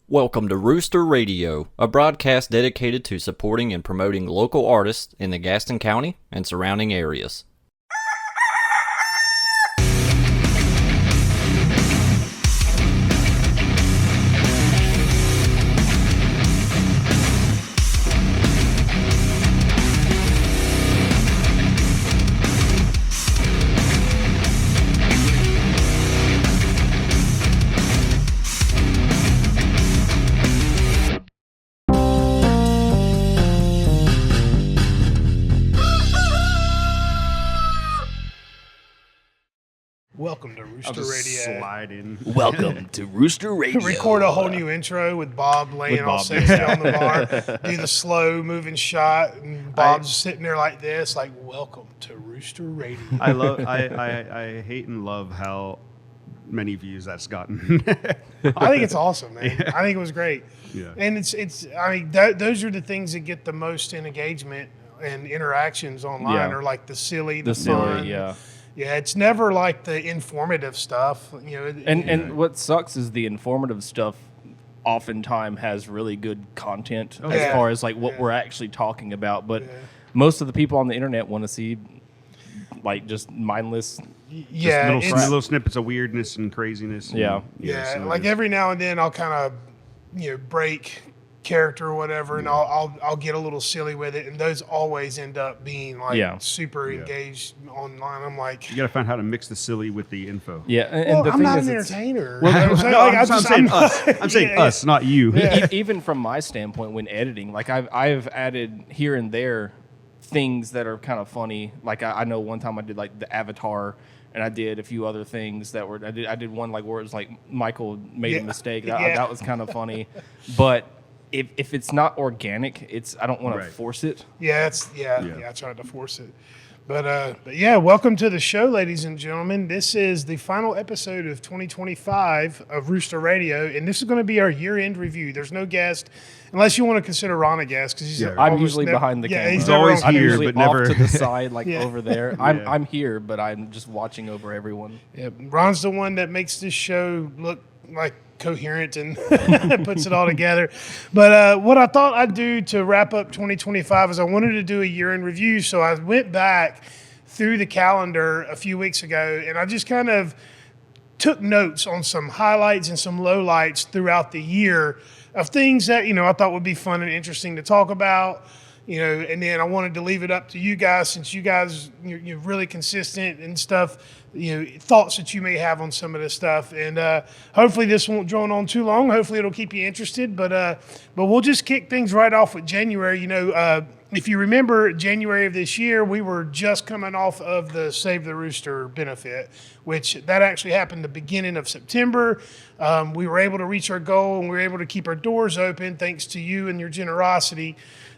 Welcome to Rooster Radio, a broadcast dedicated to supporting and promoting local artists in the Gaston County and surrounding areas. Welcome to Rooster Radio. Slide in. Welcome to Rooster Radio. Record a whole new intro with Bob laying all sexy on the bar. Do the slow moving shot, and Bob's sitting there like this, like, welcome to Rooster Radio. I hate and love how many views that's gotten. I think it's awesome, man. Yeah. I think it was great. Yeah. And I mean, those are the things that get the most engagement and interactions online, are like the silly, the fun. Yeah. Yeah, it's never like the informative stuff, you know. And what sucks is the informative stuff oftentimes has really good content as far as like what we're actually talking about. But most of the people on the internet want to see like just mindless, little snippets of weirdness and craziness. And, so like every now and then I'll kind of break character or whatever, and I'll get a little silly with it, and those always end up being like super engaged online. I'm like, you gotta find how to mix the silly with the info. And the I'm not an entertainer. I'm saying us, not you. Even from my standpoint, when editing, like I've added here and there things that are kind of funny. Like I know one time I did like the Avatar. And I did a few other things that were. I did one like where it was like Michael made a mistake. That was kind of funny, but. If it's not organic, I don't want to force it. I tried to force it. But welcome to the show, ladies and gentlemen. This is the final episode of 2025 of Rooster Radio, and this is going to be our year-end review. There's no guest, unless you want to consider Ron a guest, because I'm usually behind the camera. He's always here, I'm usually but never off to the side, like over there. I'm here, but I'm just watching over everyone. Yeah, Ron's the one that makes this show look like coherent and puts it all together. But what I thought I'd do to wrap up 2025 is I wanted to do a year-end review. So I went back through the calendar a few weeks ago, and I just kind of took notes on some highlights and some lowlights throughout the year of things that, I thought would be fun and interesting to talk about. And then I wanted to leave it up to you guys, since you guys, you're really consistent and stuff, thoughts that you may have on some of this stuff. And hopefully this won't drone on too long. Hopefully it'll keep you interested. But we'll just kick things right off with January. If you remember January of this year, we were just coming off of the Save the Rooster benefit, which that actually happened the beginning of September. We were able to reach our goal, and we were able to keep our doors open thanks to you and your generosity.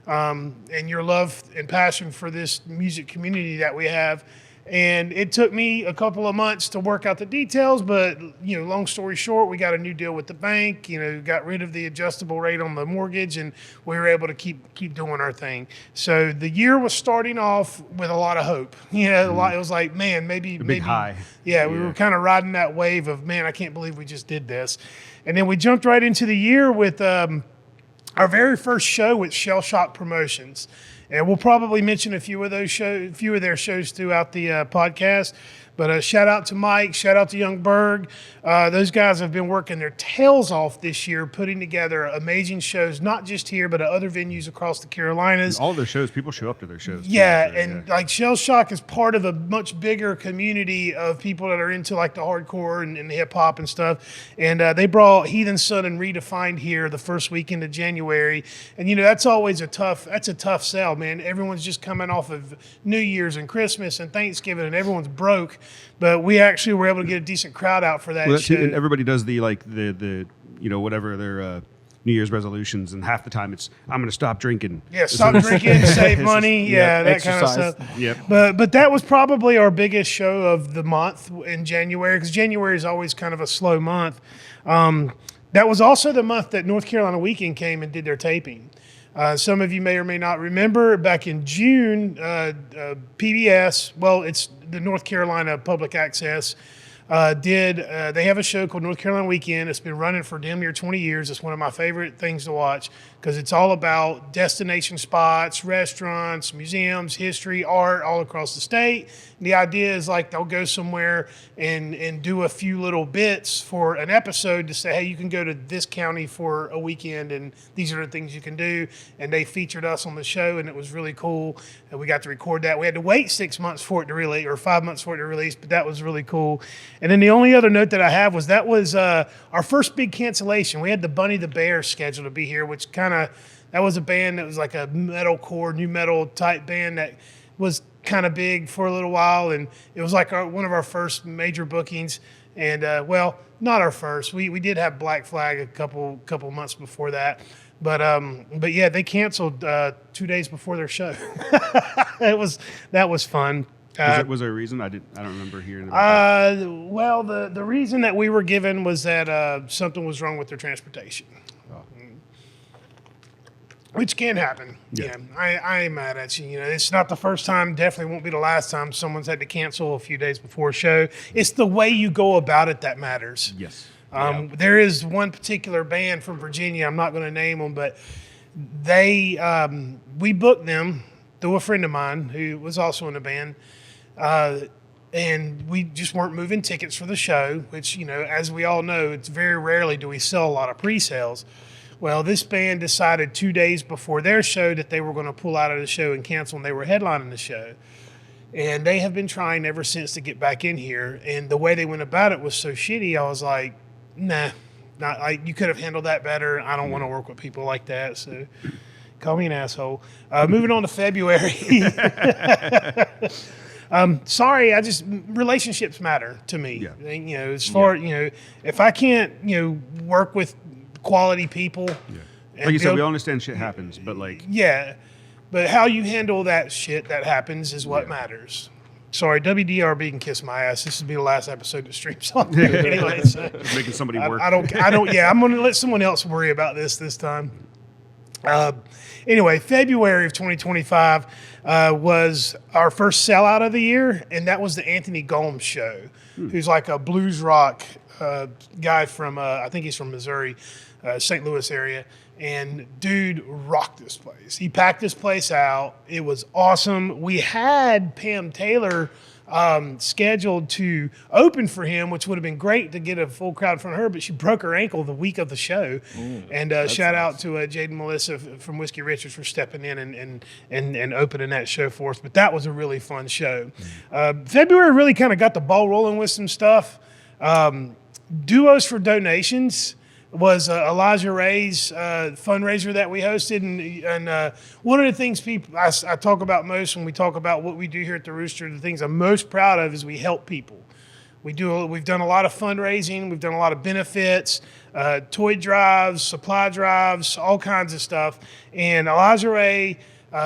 And your love and passion for this music community that we have. And it took me a couple of months to work out the details, but, long story short, we got a new deal with the bank, got rid of the adjustable rate on the mortgage, and we were able to keep doing our thing. So the year was starting off with a lot of hope. It was like, man, maybe high. Yeah, we were kind of riding that wave of, man, I can't believe we just did this. And then we jumped right into the year with our very first show with Shell Shock Promotions. And we'll probably mention a few of their shows throughout the podcast. But shout out to Mike, shout out to Young Berg. Those guys have been working their tails off this year, putting together amazing shows, not just here, but at other venues across the Carolinas. And all their shows, people show up to their shows. Like Shell Shock is part of a much bigger community of people that are into like the hardcore and hip hop and stuff. And they brought Heathen Son and Redefined here the first weekend of January. And that's always a tough sell, man. Everyone's just coming off of New Year's and Christmas and Thanksgiving, and everyone's broke. But we actually were able to get a decent crowd out for that show. And everybody does the whatever their New Year's resolutions, and half the time it's, I'm going to stop drinking. Yeah, stop drinking, save money, that exercise. kind of stuff. Yep. But that was probably our biggest show of the month in January, because January is always kind of a slow month. That was also the month that North Carolina Weekend came and did their taping. Some of you may or may not remember, back in June, PBS, it's the North Carolina Public Access, They have a show called North Carolina Weekend. It's been running for damn near 20 years. It's one of my favorite things to watch because it's all about destination spots, restaurants, museums, history, art all across the state. And the idea is like they'll go somewhere and do a few little bits for an episode to say, hey, you can go to this county for a weekend and these are the things you can do. And they featured us on the show and it was really cool. And we got to record that. We had to wait 6 months for it to release or 5 months for it to release, but that was really cool. And then the only other note that I have was that was our first big cancellation. We had the Bunny the Bear scheduled to be here, which that was a band that was like a metalcore, new metal type band that was kind of big for a little while. And it was like one of our first major bookings. And well, not our first. We did have Black Flag a couple months before that. But yeah, they canceled 2 days before their show. That was fun. Was there a reason? I don't remember hearing about that. Well, the reason that we were given was that something was wrong with their transportation. Oh. Which can happen. Yeah. I ain't mad at you. You know, it's not the first time, definitely won't be the last time someone's had to cancel a few days before a show. It's the way you go about it that matters. Yes. There is one particular band from Virginia, I'm not going to name them, but we booked them through a friend of mine who was also in the band. And we just weren't moving tickets for the show, which, you know, as we all know, it's very rarely do we sell a lot of pre-sales. Well, this band decided 2 days before their show that they were going to pull out of the show and cancel, and they were headlining the show. And they have been trying ever since to get back in here. And the way they went about it was so shitty, I was like, nah, not like you could have handled that better. I don't want to work with people like that. So call me an asshole. Moving on to February. Sorry, relationships matter to me. Yeah. And, you know, as far, you know, if I can't, you know, work with quality people. Yeah. Like you said, we all understand shit happens, but like. Yeah. But how you handle that shit that happens is what matters. Sorry, WDRB can kiss my ass. This will be the last episode that streams on there anyway. So Making somebody work. I don't, yeah, I'm going to let someone else worry about this time. Anyway, February of 2025 was our first sellout of the year, and that was the Anthony Gomes show, who's like a blues rock guy from, I think he's from Missouri, St. Louis area. And dude rocked this place. He packed this place out. It was awesome. We had Pam Taylor scheduled to open for him, which would have been great to get a full crowd in front of her, but she broke her ankle the week of the show. And shout out to Jade and Melissa from Whiskey Richards for stepping in and opening that show for us. But that was a really fun show. February really kind of got the ball rolling with some stuff. Duos for Donations was Elijah Ray's fundraiser that we hosted. And one of the things I talk about most when we talk about what we do here at the Rooster, the things I'm most proud of is we help people. We've done a lot of fundraising. We've done a lot of benefits, toy drives, supply drives, all kinds of stuff. And Elijah Ray,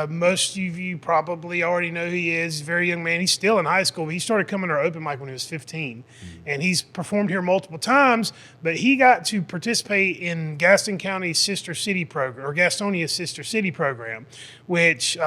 most of you probably already know who he is. He's a very young man. He's still in high school. He started coming to our open mic when he was 15. And he's performed here multiple times, but he got to participate in Gaston County's Sister City program, or Gastonia's Sister City program, which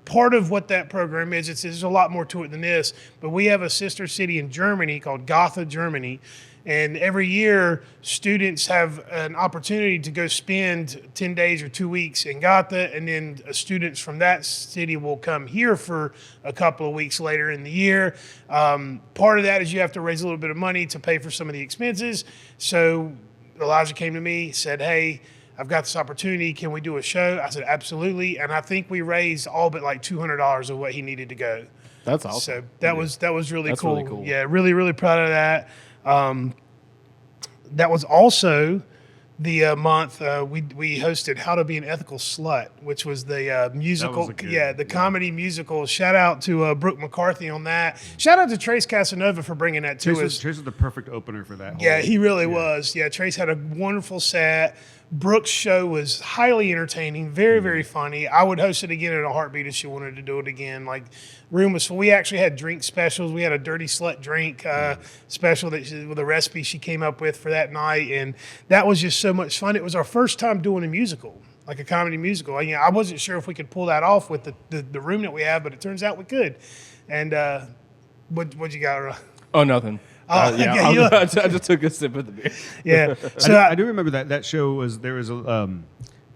part of what that program is, there's a lot more to it than this, but we have a sister city in Germany called Gotha, Germany. And every year, students have an opportunity to go spend 10 days or 2 weeks in Gotha, and then students from that city will come here for a couple of weeks later in the year. Part of that is you have to raise a little bit of money to pay for some of the expenses. So Elijah came to me, said, hey, I've got this opportunity. Can we do a show? I said, absolutely. And I think we raised all but like $200 of what he needed to go. That's awesome. So that was really That's cool. really cool. Yeah, really, really proud of that. That was also the month we hosted How to Be an Ethical Slut, which was the musical, comedy musical. Shout out to Brooke McCarthy on that. Shout out to Trace Casanova for bringing that to us. Trace was the perfect opener for that. Yeah, he really was. Yeah, Trace had a wonderful set. Brooke's show was highly entertaining, very, very funny. I would host it again in a heartbeat if she wanted to do it again. Like, room was full. We actually had drink specials. We had a Dirty Slut drink special with a recipe she came up with for that night, and that was just so much fun. It was our first time doing a musical, like a comedy musical. I wasn't sure if we could pull that off with the room that we have, but it turns out we could. And what'd you got? Oh, nothing. Oh, Yeah, okay, you- I just took a sip of the beer. yeah. So I do remember that show was there was a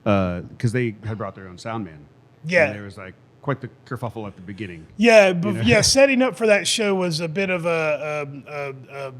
because they had brought their own sound man. Yeah. And there was like quite the kerfuffle at the beginning. Yeah, yeah. Setting up for that show was a bit of a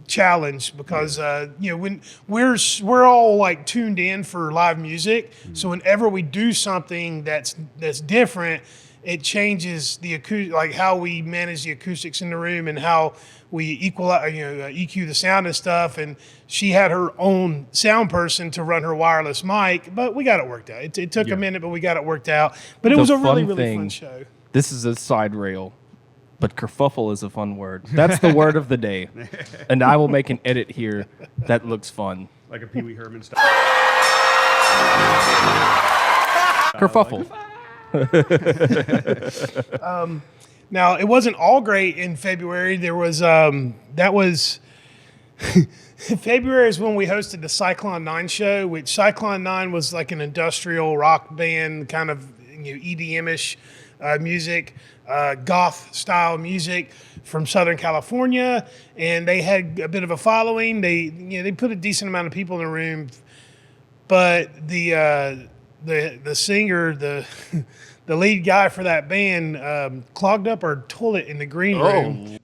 challenge because when we're all like tuned in for live music, so whenever we do something that's different, it changes the like how we manage the acoustics in the room and how we EQ the sound and stuff. And she had her own sound person to run her wireless mic, but we got it worked out. It took a minute, but we got it worked out. But it was a really fun show. This is a side rail, but kerfuffle is a fun word. That's the word of the day, and I will make an edit here that looks fun. Like a Pee Wee Herman style. Kerfuffle. Now, it wasn't all great in February. There was February is when we hosted the Cyclone 9 show, which Cyclone 9 was like an industrial rock band, kind of EDM-ish music, goth style music from Southern California, and they had a bit of a following. They put a decent amount of people in the room, but the singer, the lead guy for that band, clogged up our toilet in the green room.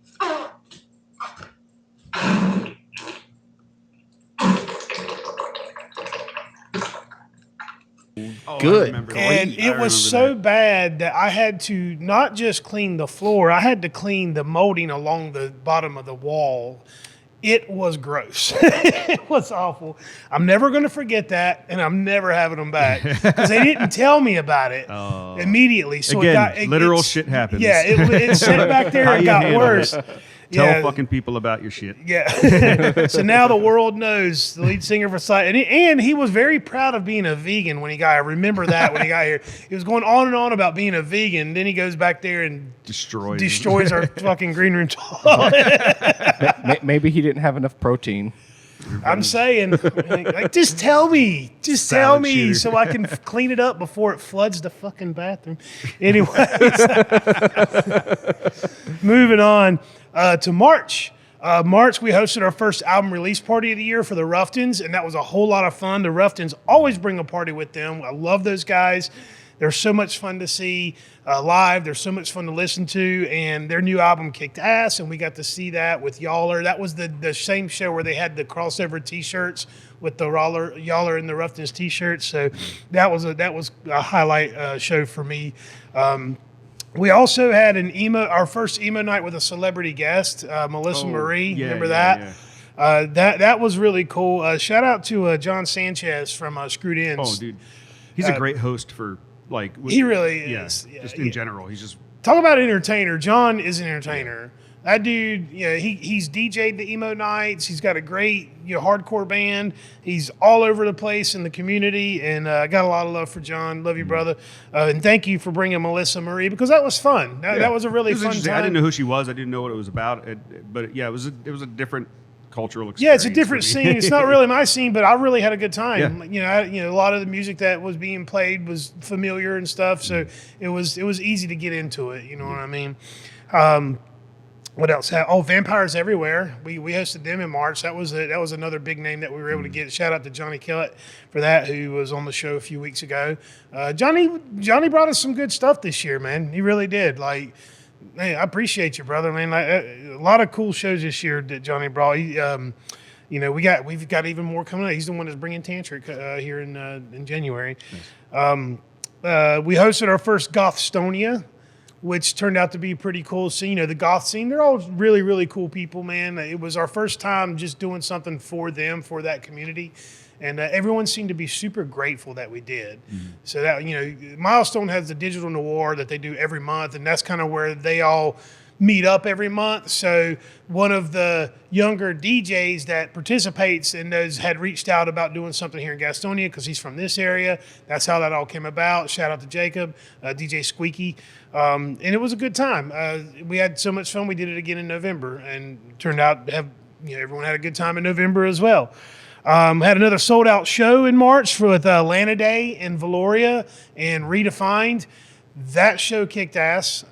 Good. And it was so bad that I had to not just clean the floor, I had to clean the molding along the bottom of the wall. It was gross. It was awful. I'm never going to forget that, and I'm never having them back because they didn't tell me about it immediately. So Again, literal shit happens. Yeah, it sat back there How and you got handle worse. it. Tell fucking people about your shit. Yeah. So now the world knows the lead singer for Sight. And he was very proud of being a vegan when he got here. I remember that when he got here. He was going on and on about being a vegan. Then he goes back there and destroys our fucking green room toilet. Maybe he didn't have enough protein. I'm saying, like, just tell me. Just tell Salad me shooter. so I can clean it up before it floods the fucking bathroom. Anyways, moving on. To March. March, we hosted our first album release party of the year for the Ruftons, and that was a whole lot of fun. The Ruftons always bring a party with them. I love those guys. They're so much fun to see live. They're so much fun to listen to, and their new album kicked ass, and we got to see that with Yaller. That was the same show where they had the crossover T-shirts with the Yaller and the Ruftons T-shirts. So that was a highlight show for me. We also had our first emo night with a celebrity guest, Melissa Marie. Yeah, Remember yeah, that? That was really cool. Shout out to John Sanchez from Screwed Ends. Oh, dude. He's a great host for, like... He really yeah, is. Yeah, just in general. He's just... Talk about entertainer. John is an entertainer. That dude, he's DJ'd the emo nights. He's got a great hardcore band. He's all over the place in the community, and I got a lot of love for John. Love you, brother. And thank you for bringing Melissa Marie, because that was fun. That was a really fun time. I didn't know who she was. I didn't know what it was about. But yeah, it was a different cultural experience. Yeah, it's a different scene. It's not really my scene, but I really had a good time. Yeah. A lot of the music that was being played was familiar and stuff, so it was easy to get into it. You know what I mean? What else? Vampires Everywhere. We hosted them in March. That was another big name that we were able to get. Shout out to Johnny Killett for that, who was on the show a few weeks ago. Johnny brought us some good stuff this year, man. He really did. Like, hey, I appreciate you, brother, man. Like, a lot of cool shows this year that Johnny brought. We've got even more coming up. He's the one that's bringing Tantric here in January. Nice. We hosted our first Gothstonia, which turned out to be pretty cool. So, the goth scene, they're all really, really cool people, man. It was our first time just doing something for them, for that community. And everyone seemed to be super grateful that we did. Mm-hmm. So that, Milestone has the Digital Noir that they do every month, and that's kind of where they all meet up every month. So one of the younger DJs that participates in those had reached out about doing something here in Gastonia because he's from this area. That's how that all came about. Shout out to Jacob, DJ Squeaky. And it was a good time. We had so much fun. We did it again in November, and turned out to have, everyone had a good time in November as well. Had another sold out show in March with Lana Day and Valoria and Redefined. That show kicked ass.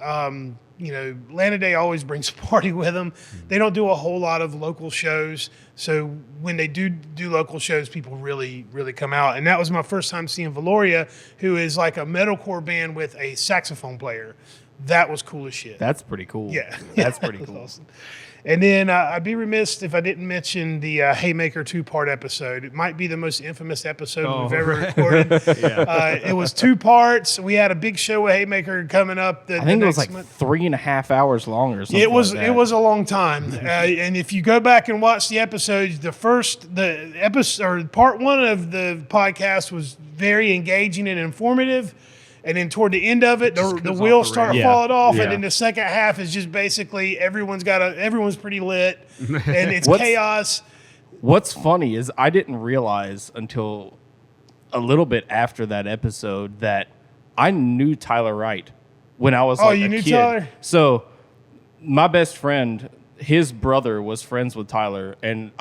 Atlanta Day always brings a party with them. They don't do a whole lot of local shows. So when they do local shows, people really, really come out. And that was my first time seeing Valoria, who is like a metalcore band with a saxophone player. That was cool as shit. That's pretty cool. Yeah. That's pretty That was cool. awesome. And then I'd be remiss if I didn't mention the Haymaker 2-part episode. It might be the most infamous episode we've ever recorded. It was 2 parts. We had a big show with Haymaker coming up. I think it was like 3.5 hours long or something. It was like that. it was a long time, and if you go back and watch the episodes, the episode or part 1 of the podcast was very engaging and informative. And then toward the end of it, the wheels start falling off, and then the second half is just basically everyone's pretty lit, and it's chaos. What's funny is I didn't realize until a little bit after that episode that I knew Tyler Wright when I was like you a knew kid. Tyler? So my best friend, his brother was friends with Tyler, and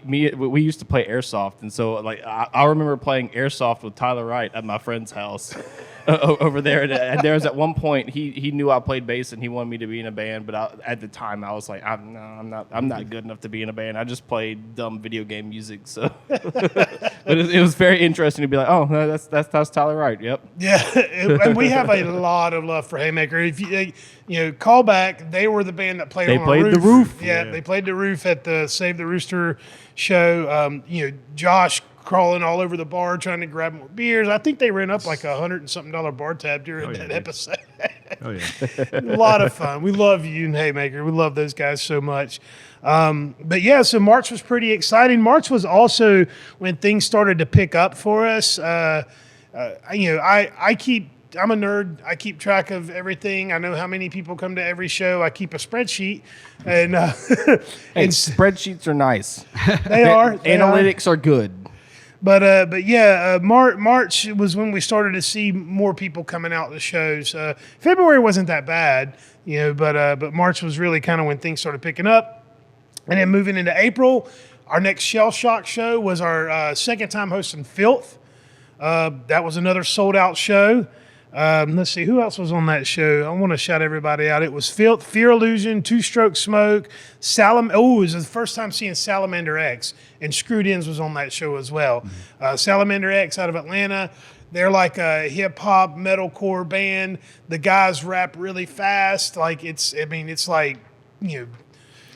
we used to play airsoft, and so like I remember playing airsoft with Tyler Wright at my friend's house. Over there, and there was at one point he knew I played bass and he wanted me to be in a band, but at the time I was like, I'm not good enough to be in a band. I just played dumb video game music. So, but it was very interesting to be like, oh, no, that's Tyler Wright. Yep. Yeah, and we have a lot of love for Haymaker. If you call back, they were the band that played. They on played the the roof. Yeah, they played the roof at the Save the Rooster show. Josh crawling all over the bar trying to grab more beers. I think they ran up like $100 and something bar tab during that episode. Oh yeah, A lot of fun. We love you and Haymaker. We love those guys so much. But yeah, so March was pretty exciting. March was also when things started to pick up for us. I'm a nerd. I keep track of everything. I know how many people come to every show. I keep a spreadsheet, and Hey, spreadsheets are nice. they are. Analytics are good. But yeah, March was when we started to see more people coming out to shows. February wasn't that bad, but March was really kind of when things started picking up. And then moving into April, our next Shell Shock show was our second time hosting Filth. That was another sold out show. Let's see, who else was on that show? I want to shout everybody out. It was Filth, Fear Illusion, Two Stroke Smoke, it was the first time seeing Salamander X, and Screwed Ins was on that show as well. Salamander X out of Atlanta. They're like a hip-hop metalcore band. The guys rap really fast. Like, it's like, Kind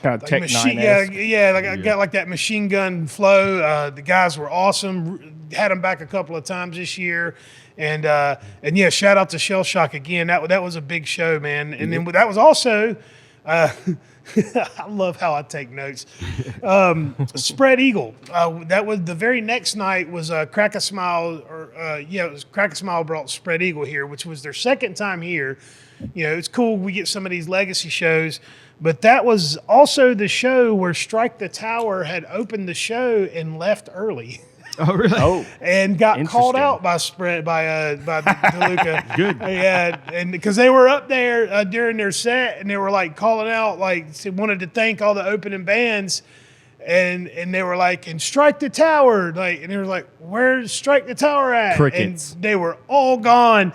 of Tech machine, 9-esque. I got like that machine gun flow. The guys were awesome. Had them back a couple of times this year. And yeah, shout out to Shell Shock again. That was a big show, man. And then that was also, I love how I take notes. Spread Eagle. That was the very next night was Crack a Smile, it was Crack a Smile brought Spread Eagle here, which was their second time here. It's cool we get some of these legacy shows, but that was also the show where Strike the Tower had opened the show and left early. Oh, really? Oh, And got called Interesting. out by DeLuca. Good. Yeah, and because they were up there during their set, and they were like calling out, like they wanted to thank all the opening bands, and they were like, and Strike the Tower, like, and they were like, where's Strike the Tower at? Crickets. And they were all gone,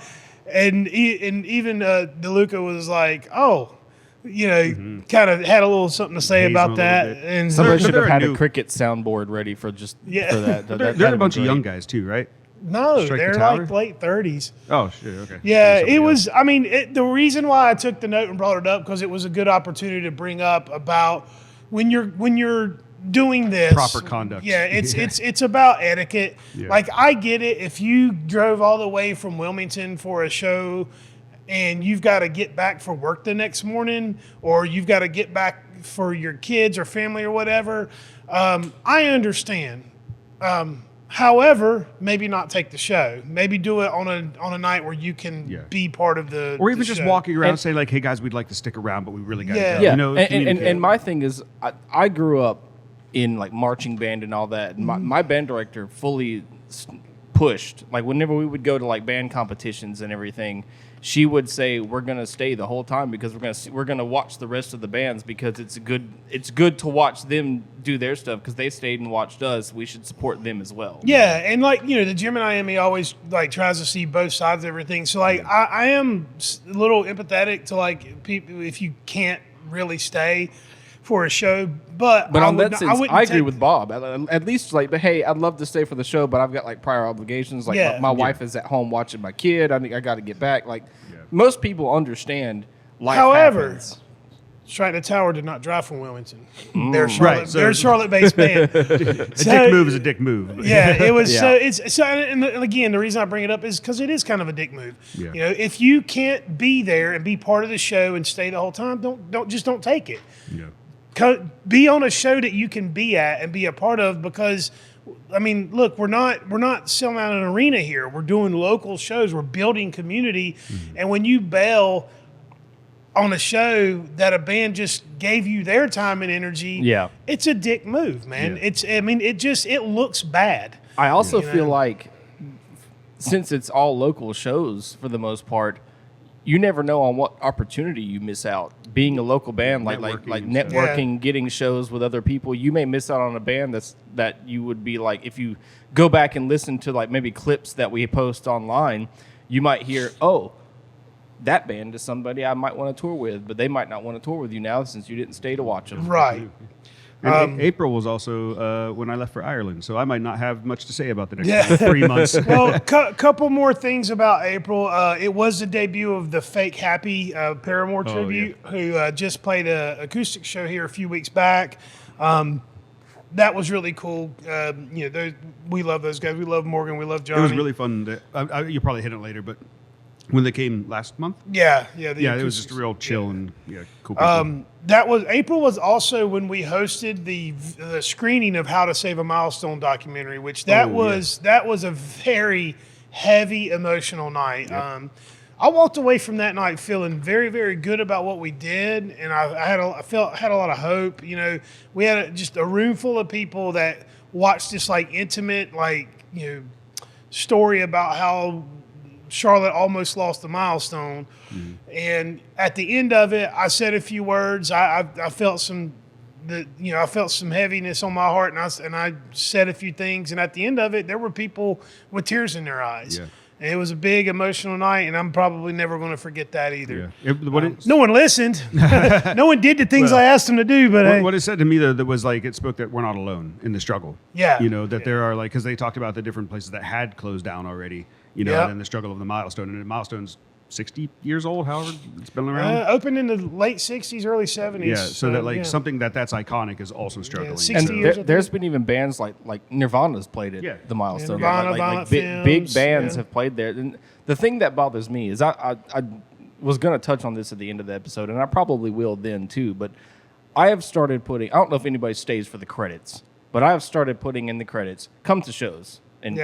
and even DeLuca was like, oh. Kind of had a little something to say Haze about them a that. little bit. And somebody But should have they're had a new. cricket soundboard ready for just Yeah. for that. They're a bunch of young guys too, right? no, Strike the they're Tower? like late 30s. Oh, shit. Okay. Yeah, Somebody it else. was. I mean, the reason why I took the note and brought it up because it was a good opportunity to bring up about when you're doing this Proper conduct. Yeah, it's about etiquette. Yeah. Like, I get it. If you drove all the way from Wilmington for a show and you've got to get back for work the next morning, or you've got to get back for your kids or family or whatever, I understand. However, maybe not take the show. Maybe do it on a night where you can be part of the Or even the just show. walking around And- saying like, "Hey guys, we'd like to stick around, but we really got to Yeah. go." Yeah, You know, and communicate. my thing is, I grew up in like marching band and all that. And my band director fully pushed. Like whenever we would go to like band competitions and everything, she would say we're gonna stay the whole time because we're gonna watch the rest of the bands because it's good to watch them do their stuff because they stayed and watched us. We should support them as well. Yeah, and like the Gemini in me always like tries to see both sides of everything. So like I am a little empathetic to like people if you can't really stay for a show, but on that sense, I agree with Bob. At least like, but hey, I'd love to stay for the show, but I've got like prior obligations. Like my wife is at home watching my kid. I got to get back. Like most people understand. Life happens. Strike the Tower did not drive from Wilmington. They're a Charlotte-based band. Dick move is a dick move. Yeah, it was. So it's so. And again, the reason I bring it up is because it is kind of a dick move. Yeah. If you can't be there and be part of the show and stay the whole time, don't take it. Yeah. Be on a show that you can be at and be a part of because, I mean, look, we're not selling out an arena here. We're doing local shows. We're building community, and when you bail on a show that a band just gave you their time and energy, it's a dick move, man. Yeah. It looks bad. I also feel like since it's all local shows for the most part, you never know on what opportunity you miss out. Being a local band, like networking, getting shows with other people, you may miss out on a band that you would be like, if you go back and listen to like maybe clips that we post online, you might hear, oh, that band is somebody I might want to tour with, but they might not want to tour with you now since you didn't stay to watch them. Right. And April was also when I left for Ireland, so I might not have much to say about the next 3 months. Well, couple more things about April. It was the debut of the Fake Happy Paramore tribute, who just played an acoustic show here a few weeks back. That was really cool. We love those guys. We love Morgan. We love Johnny. It was really fun. You'll probably hit it later, but when they came last month? It was just real chill and cool people. April was also when we hosted the screening of How to Save a Milestone documentary, which that was a very heavy emotional night. Yep. I walked away from that night feeling very, very good about what we did, and I had a lot of hope. We had just a room full of people that watched this like intimate story about how Charlotte almost lost a milestone, and at the end of it, I said a few words. I felt some heaviness on my heart, and I said a few things. And at the end of it, there were people with tears in their eyes. Yeah. And it was a big emotional night, and I'm probably never going to forget that either. Yeah. No one listened. No one did the things I asked them to do. But what it said to me though, that was like it spoke that we're not alone in the struggle. Yeah. There are because they talked about the different places that had closed down already. And the struggle of the milestone, and the milestone's 60 years old, however it's been around. Opened in the late 60s, early 70s. Yeah, so that something that's iconic is also struggling. 60 years. There's been even bands like Nirvana's played at the milestone. Nirvana, big bands have played there. And the thing that bothers me is I was going to touch on this at the end of the episode, and I probably will then too, but I have started putting, I don't know if anybody stays for the credits, but I have started putting in the credits, come to shows, and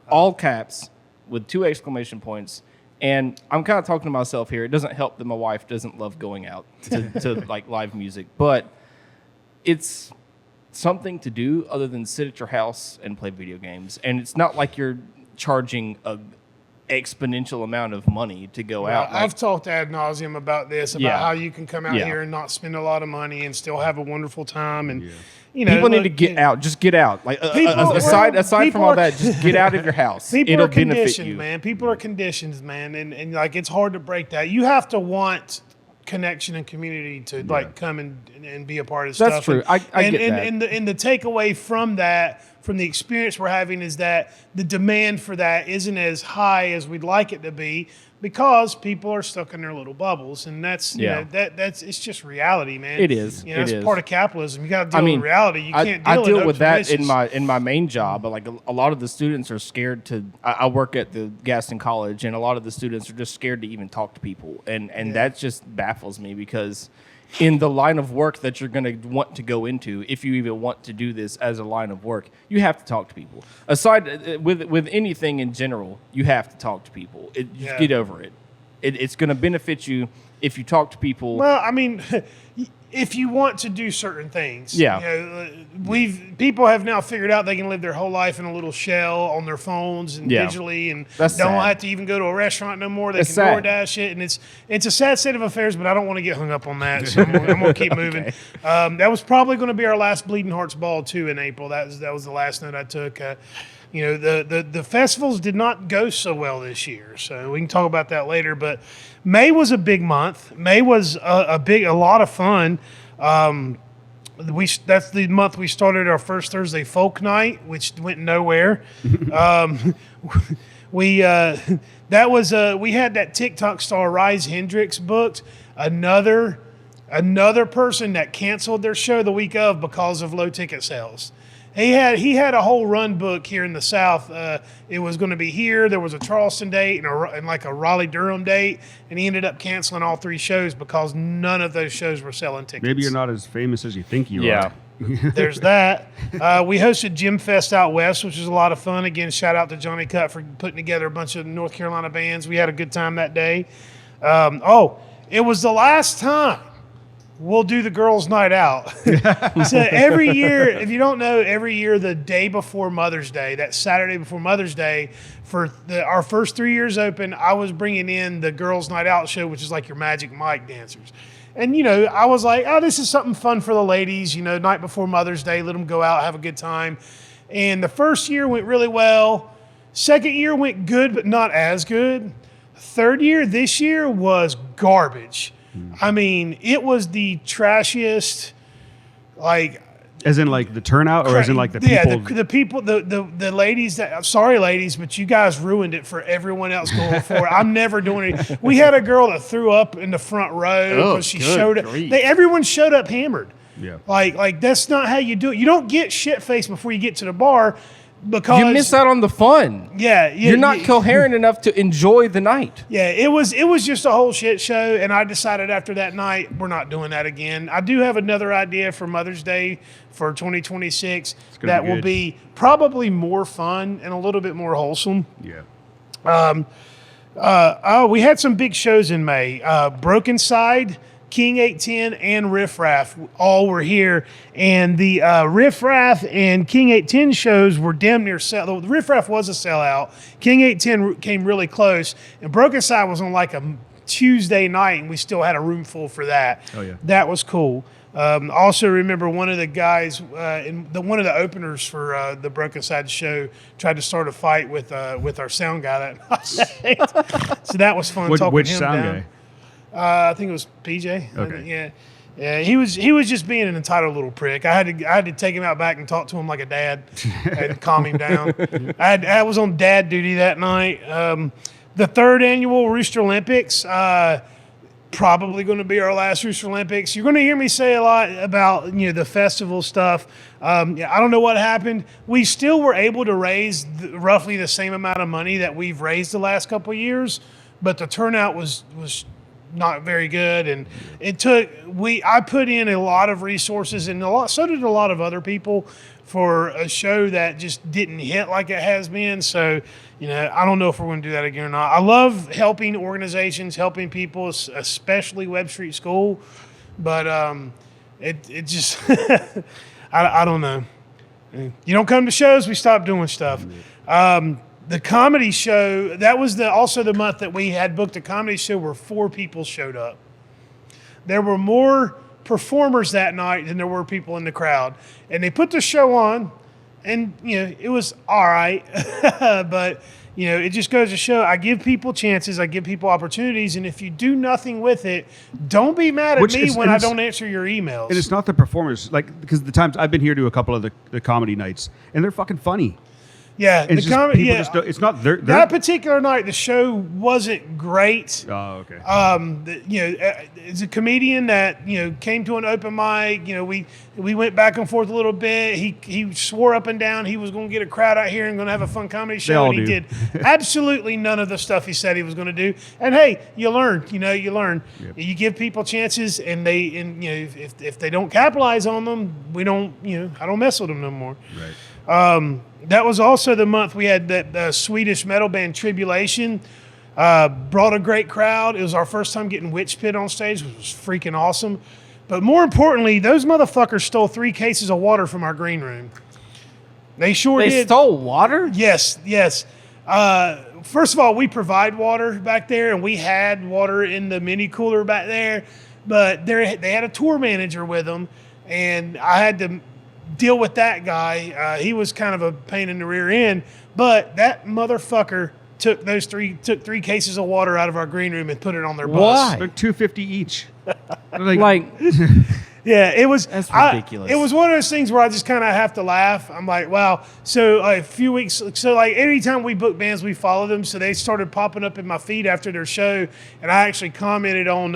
all caps with 2 exclamation points. And I'm kind of talking to myself here. It doesn't help that my wife doesn't love going out to like live music, but it's something to do other than sit at your house and play video games. And it's not like you're charging a exponential amount of money to go out. I've talked ad nauseum about this, about how you can come out here and not spend a lot of money and still have a wonderful time. And people need to get out. Just get out. Like aside from all that, just get out of your house. It'll benefit you, man. People are conditioned, man, and like it's hard to break that. You have to want connection and community to come and be a part of stuff. That's true. I get that. And the takeaway from that, from the experience we're having, is that the demand for that isn't as high as we'd like it to be because people are stuck in their little bubbles, and that's that's it's just reality, man. It is. It's part of capitalism. You got to deal with reality. You can't deal. I deal with that in my main job, but like a lot of the students are scared to. I work at the Gaston College, and a lot of the students are just scared to even talk to people, and that just baffles me because in the line of work that you're going to want to go into, if you even want to do this as a line of work, you have to talk to people. Aside with anything in general, you have to talk to people. Just get over it. It's going to benefit you if you talk to people. Well, I mean, if you want to do certain things, Yeah. People have now figured out they can live their whole life in a little shell on their phones and Yeah. digitally, and That's don't sad. have to even go to a restaurant no more. They That's can sad. DoorDash it, and it's a sad state of affairs. But I don't want to get hung up on that, so I'm gonna keep moving. Okay. That was probably going to be our last Bleeding Hearts ball too in April. That was the last note I took. The festivals did not go so well this year, so we can talk about that later. But May was a big month. May was a lot of fun. That's the month we started our first Thursday folk night, which went nowhere. We had that TikTok star Rise Hendricks booked, another person that canceled their show the week of because of low ticket sales. He had a whole run book here in the South. It was going to be here. There was a Charleston date and like a Raleigh-Durham date, and he ended up canceling all 3 shows because none of those shows were selling tickets. Maybe you're not as famous as you think you Yeah. are. There's that. We hosted Gym Fest out west, which was a lot of fun. Again, shout out to Johnny Cutt for putting together a bunch of North Carolina bands. We had a good time that day. It was the last time we'll do the girls' night out. So every year, if you don't know, every year the day before Mother's Day, that Saturday before Mother's Day, for our first 3 years open, I was bringing in the girls' night out show, which is like your Magic Mike dancers. And, I was like, oh, this is something fun for the ladies, night before Mother's Day, let them go out, have a good time. And the first year went really well. Second year went good, but not as good. Third year, this year, was garbage. I mean, it was the trashiest, As in like the turnout, or as in like the people? Yeah, the people, the ladies that, I'm sorry, ladies, but you guys ruined it for everyone else going forward. I'm never doing it. We had a girl that threw up in the front row because she good showed up. grief. Everyone showed up hammered. Yeah. Like that's not how you do it. You don't get shit faced before you get to the bar because You miss out on the fun. Yeah, You're not coherent enough to enjoy the night. Yeah, it was just a whole shit show, and I decided after that night we're not doing that again. I do have another idea for Mother's Day for 2026 that will good. be probably more fun and a little bit more wholesome. Yeah. We had some big shows in May. Broken Side, King 810, and Riff Raff all were here. And the Riff Raff and King 810 shows were damn near sell. The Riff Raff was a sellout. King 810 came really close. And Broken Side was on like a Tuesday night, and we still had a room full for that. Oh, yeah. That was cool. Also remember one of the guys, one of the openers for the Broken Side show tried to start a fight with our sound guy that night. So that was fun talking Which him sound down. guy? I think it was PJ. Okay. Yeah. He was just being an entitled little prick. I had to take him out back and talk to him like a dad and calm him down. I was on dad duty that night. The 3rd annual Rooster Olympics, probably going to be our last Rooster Olympics. You're going to hear me say a lot about the festival stuff. I don't know what happened. We still were able to raise roughly the same amount of money that we've raised the last couple of years, but the turnout was not very good, and I put in a lot of resources, and so did a lot of other people, for a show that just didn't hit like it has been. So I don't know if we're going to do that again or not. I love helping organizations, helping people, especially Webb Street School, but it just I don't know. You don't come to shows, we stop doing stuff. The comedy show, that was also the month that we had booked a comedy show where 4 people showed up. There were more performers that night than there were people in the crowd. And they put the show on, and, it was all right. But, it just goes to show, I give people chances, I give people opportunities, and if you do nothing with it, don't be mad at me when I don't answer your emails. And it's not the performers, because the times I've been here to a couple of the comedy nights, and they're fucking funny. Yeah, And it's just comedy. people Yeah, just don't, it's not their that particular night, the show wasn't great. Oh, okay. As a comedian that came to an open mic, we went back and forth a little bit. He swore up and down he was going to get a crowd out here and going to have a fun comedy show, all and he do. did absolutely none of the stuff he said he was going to do. And hey, you learn. You learn. Yep. You give people chances, and if they don't capitalize on them, we don't. I don't mess with them no more. Right. That was also the month we had that Swedish metal band Tribulation. Brought a great crowd. It was our first time getting Witch Pit on stage, which was freaking awesome. But more importantly, those motherfuckers stole 3 cases of water from our green room. They sure They did. stole water? Yes. First of all, we provide water back there, and we had water in the mini cooler back there. But they had a tour manager with them, and I had to deal with that guy. He was kind of a pain in the rear end, but that motherfucker took 3 cases of water out of our green room and put it on their bus. Why? They're $2.50 each. Like, Yeah, it was. That's ridiculous. It was one of those things where I just kind of have to laugh. I'm like, wow. So a few weeks. So like anytime we book bands, we follow them. So they started popping up in my feed after their show, and I actually commented on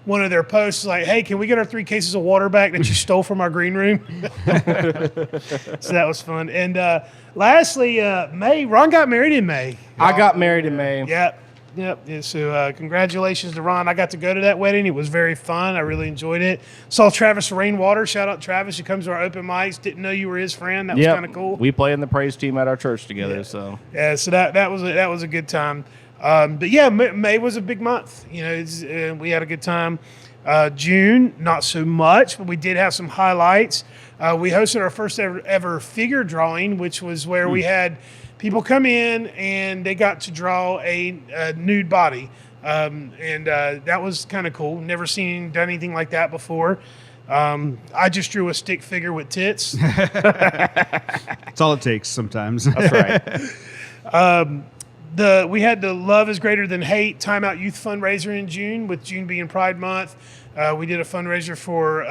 one of their posts like, "Hey, can we get our 3 cases of water back that you stole from our green room?" So that was fun. And lastly, May. Ron got married in May. I got married in May. Yep. Yeah, so congratulations to Ron. I got to go to that wedding. It was very fun. I really enjoyed it. Saw Travis Rainwater. Shout out Travis. He comes to our open mics. Didn't know you were his friend. That was kind of cool. We play in the praise team at our church together. So that was a good time. But yeah, May was a big month. You know, we had a good time. June, not so much, but we did have some highlights. We hosted our first ever figure drawing, which was where we had people come in and they got to draw a nude body. That was kind of cool. Never done anything like that before. I just drew a stick figure with tits. That's all it takes sometimes. that's right. We had the Love is Greater Than Hate Timeout Youth fundraiser in June, with June being Pride Month. We did a fundraiser for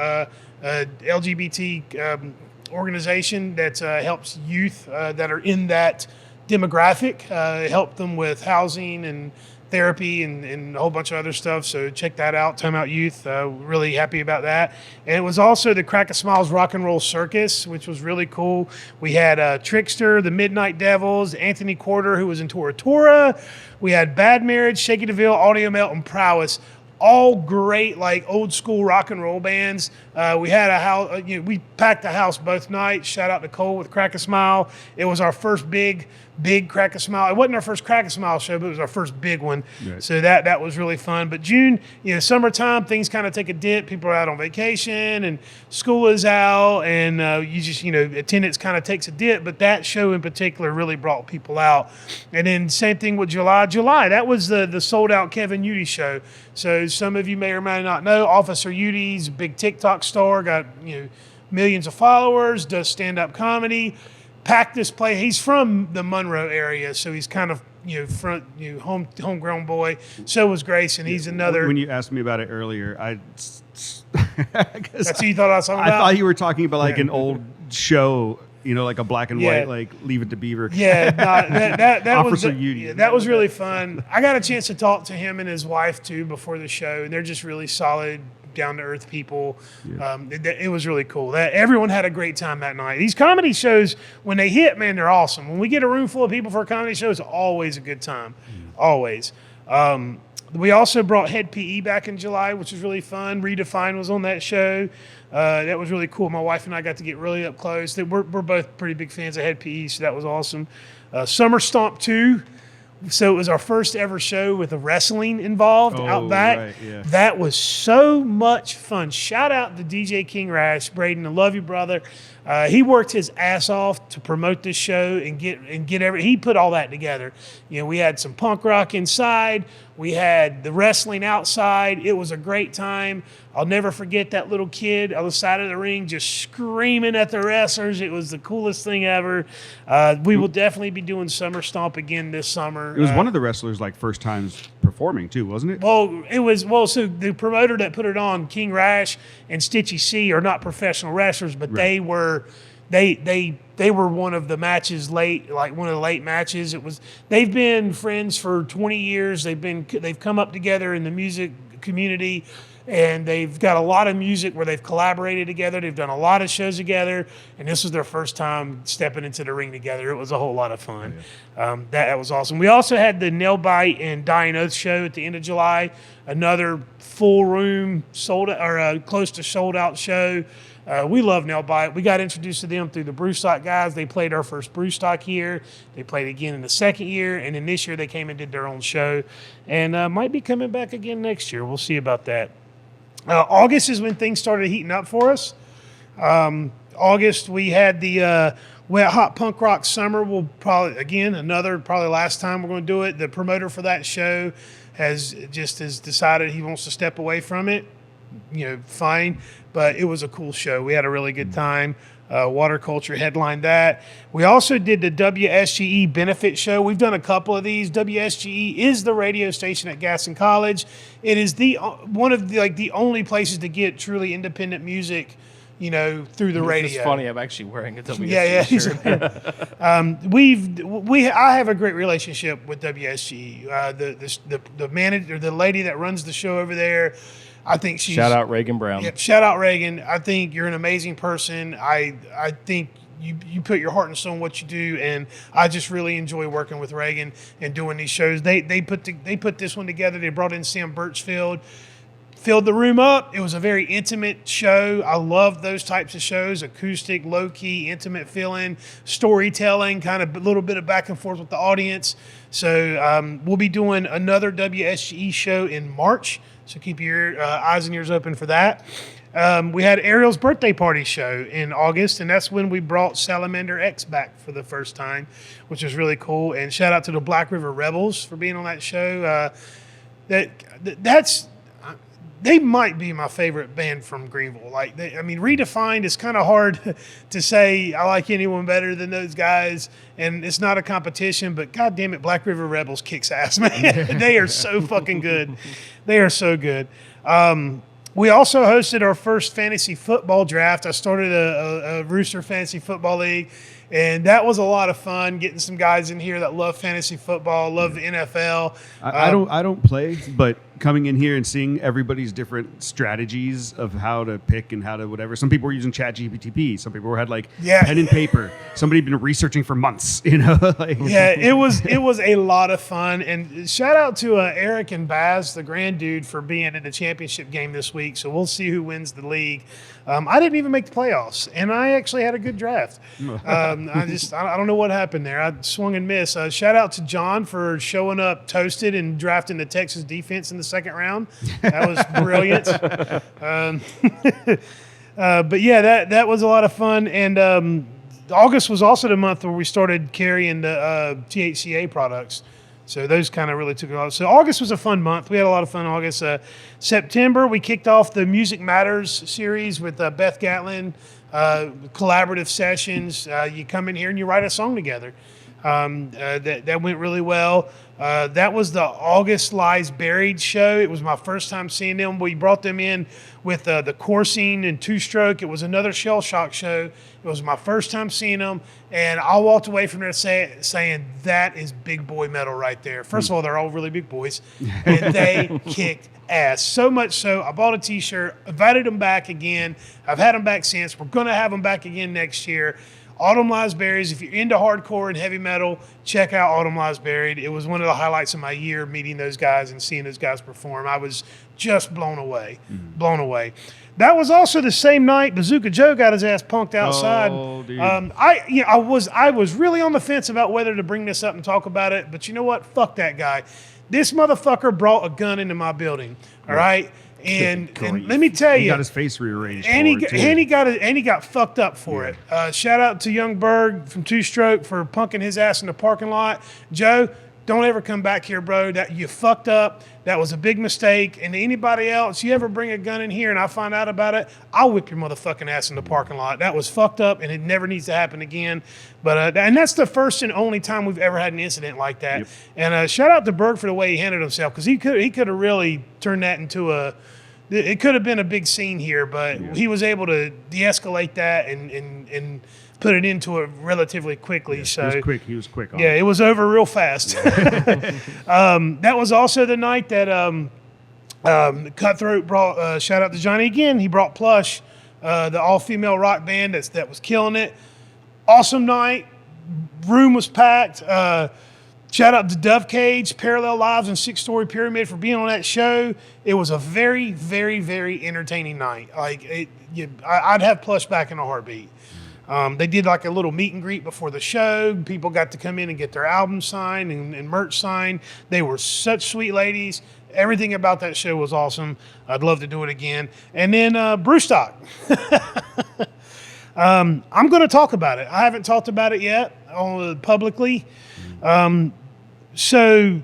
LGBT organization that helps youth that are in that demographic, help them with housing and therapy and a whole bunch of other stuff. So check that out, Time Out Youth. Really happy about that. And it was also the Crack a Smiles Rock and Roll Circus, which was really cool. We had Trickster, the Midnight Devils, Anthony Quarter, who was in Tora Tora. We had Bad Marriage, Shaky DeVille, Audio Melt, and Prowess. All great, like old school rock and roll bands. We had a house. We packed the house both nights. Shout out to Cole with Crack a Smile. It was our first big Crack a Smile. It wasn't our first Crack a Smile show, but it was our first big one. Right. So that was really fun. But June, summertime, things kind of take a dip. People are out on vacation and school is out, and you just attendance kind of takes a dip. But that show in particular really brought people out. And then same thing with July. That was the sold out Kevin Udy show. So some of you may or may not know, Officer Udy's a big TikTok star, got millions of followers, does stand-up comedy. Packed this place. He's from the Monroe area, so he's kind of homegrown boy. So was Grace, and he's another. When you asked me about it earlier, That's who you thought I was talking about? I thought you were talking about like an old show, like a black and white, like Leave It to Beaver. Yeah, that was really fun. I got a chance to talk to him and his wife too before the show, and they're just really solid, down to earth people. Yeah. It was really cool. Everyone had a great time that night. These comedy shows, when they hit, man, they're awesome. When we get a room full of people for a comedy show, it's always a good time. Always. We also brought Head PE back in July, which was really fun. Redefine was on that show. That was really cool. My wife and I got to get really up close. We're both pretty big fans of Head PE, so that was awesome. Summer Stomp 2. So it was our first ever show with the wrestling involved out back. Right, yeah. That was so much fun. Shout out to DJ King Rash, Braden. I love you, brother. He worked his ass off to promote this show and get he put all that together. We had some punk rock inside. We had the wrestling outside. It was a great time. I'll never forget that little kid on the side of the ring just screaming at the wrestlers. It was the coolest thing ever. We will definitely be doing Summer Stomp again this summer. It was one of the wrestlers' first times performing too, wasn't it? So the promoter that put it on, King Rash and Stitchy C, are not professional wrestlers, but they were one of the matches late, like one of the late matches. They've been friends for 20 years. They've come up together in the music community, and they've got a lot of music where they've collaborated together. They've done a lot of shows together, and this was their first time stepping into the ring together. It was a whole lot of fun. Yeah. That was awesome. We also had the Nail Bite and Dying Oath show at the end of July, another full room close to sold out show. We love Nail Bite. We got introduced to them through the Brewstock guys. They played our first Brewstock here. They played again in the second year, and then this year they came and did their own show, and might be coming back again next year. We'll see about that. August is when things started heating up for us. August, we had the Wet Hot Punk Rock Summer. We'll probably, again, probably last time we're going to do it. The promoter for that show has decided he wants to step away from it. Fine. But it was a cool show. We had a really good time. Water Culture headlined that. We also did the WSGE benefit show. We've done a couple of these. WSGE is the radio station at Gaston College. It is one of the only places to get truly independent music, through the radio. It's funny. I'm actually wearing a WSGE shirt. I have a great relationship with WSGE. The manager, the lady that runs the show over there, I think she's... Shout out Reagan Brown. Yeah, shout out Reagan. I think you're an amazing person. I think you put your heart and soul in what you do, and I just really enjoy working with Reagan and doing these shows. They put this one together. They brought in Sam Birchfield, filled the room up. It was a very intimate show. I love those types of shows: acoustic, low key, intimate feeling, storytelling, kind of a little bit of back and forth with the audience. So we'll be doing another WSGE show in March. So keep your eyes and ears open for that. We had Ariel's birthday party show in August, and that's when we brought Salamander X back for the first time, which was really cool. And shout out to the Black River Rebels for being on that show. They might be my favorite band from Greenville. Redefined is kind of hard to say I like anyone better than those guys, and it's not a competition, but God damn it, Black River Rebels kicks ass, man. They are so fucking good. They are so good. We also hosted our first fantasy football draft. I started a Rooster fantasy football league, and that was a lot of fun, getting some guys in here that love fantasy football, love the NFL. I don't play, but coming in here and seeing everybody's different strategies of how to pick and how to whatever. Some people were using ChatGPT. Some people had pen and paper. Somebody had been researching for months. Yeah, it was a lot of fun. And shout out to Eric and Baz, the grand dude, for being in the championship game this week. So we'll see who wins the league. I didn't even make the playoffs, and I actually had a good draft. I don't know what happened there. I swung and missed. Shout out to John for showing up toasted and drafting the Texas defense in the second round. That was brilliant. But yeah, that was a lot of fun. And August was also the month where we started carrying the THCA products. So those kind of really took it off. So August was a fun month. We had a lot of fun in August. September, we kicked off the Music Matters series with Beth Gatlin, collaborative sessions. You come in here and you write a song together. That went really well. That was the August Lies Buried show. It was my first time seeing them. We brought them in with the Coursing and Two Stroke. It was another Shell Shock show. It was my first time seeing them, and I walked away from there saying that is big boy metal right there. First of all, they're all really big boys, and they kicked ass. So much so, I bought a T-shirt, invited them back again. I've had them back since. We're going to have them back again next year. Autumn Lies Buried. If you're into hardcore and heavy metal, check out Autumn Lies Buried. It was one of the highlights of my year, meeting those guys and seeing those guys perform. I was just blown away. Blown away. That was also the same night Bazooka Joe got his ass punked outside. Oh, dude. I was really on the fence about whether to bring this up and talk about it, but you know what? Fuck that guy. This motherfucker brought a gun into my building. All right. And let me tell you, he got his face rearranged. And he got fucked up for it. Shout out to Young Berg from Two Stroke for punking his ass in the parking lot. Joe, don't ever come back here, bro. That you fucked up. That was a big mistake. And to anybody else, you ever bring a gun in here and I find out about it, I'll whip your motherfucking ass in the parking lot. That was fucked up, and it never needs to happen again. But and that's the first and only time we've ever had an incident like that. Yep. And shout out to Berg for the way he handled himself, because he could have really turned that into it could have been a big scene here, but he was able to de-escalate that and put it into it relatively quickly. So he was quick on it was over real fast. That was also the night that Cutthroat brought, shout out to Johnny again, he brought Plush, the all-female rock band that was killing it. Awesome night. Room was packed. Shout out to Dove Cage, Parallel Lives, and Six Story Pyramid for being on that show. It was a very, very, very entertaining night. I'd have Plush back in a heartbeat. They did like a little meet and greet before the show. People got to come in and get their album signed and merch signed. They were such sweet ladies. Everything about that show was awesome. I'd love to do it again. And then Brewstock. I'm going to talk about it. I haven't talked about it yet publicly. So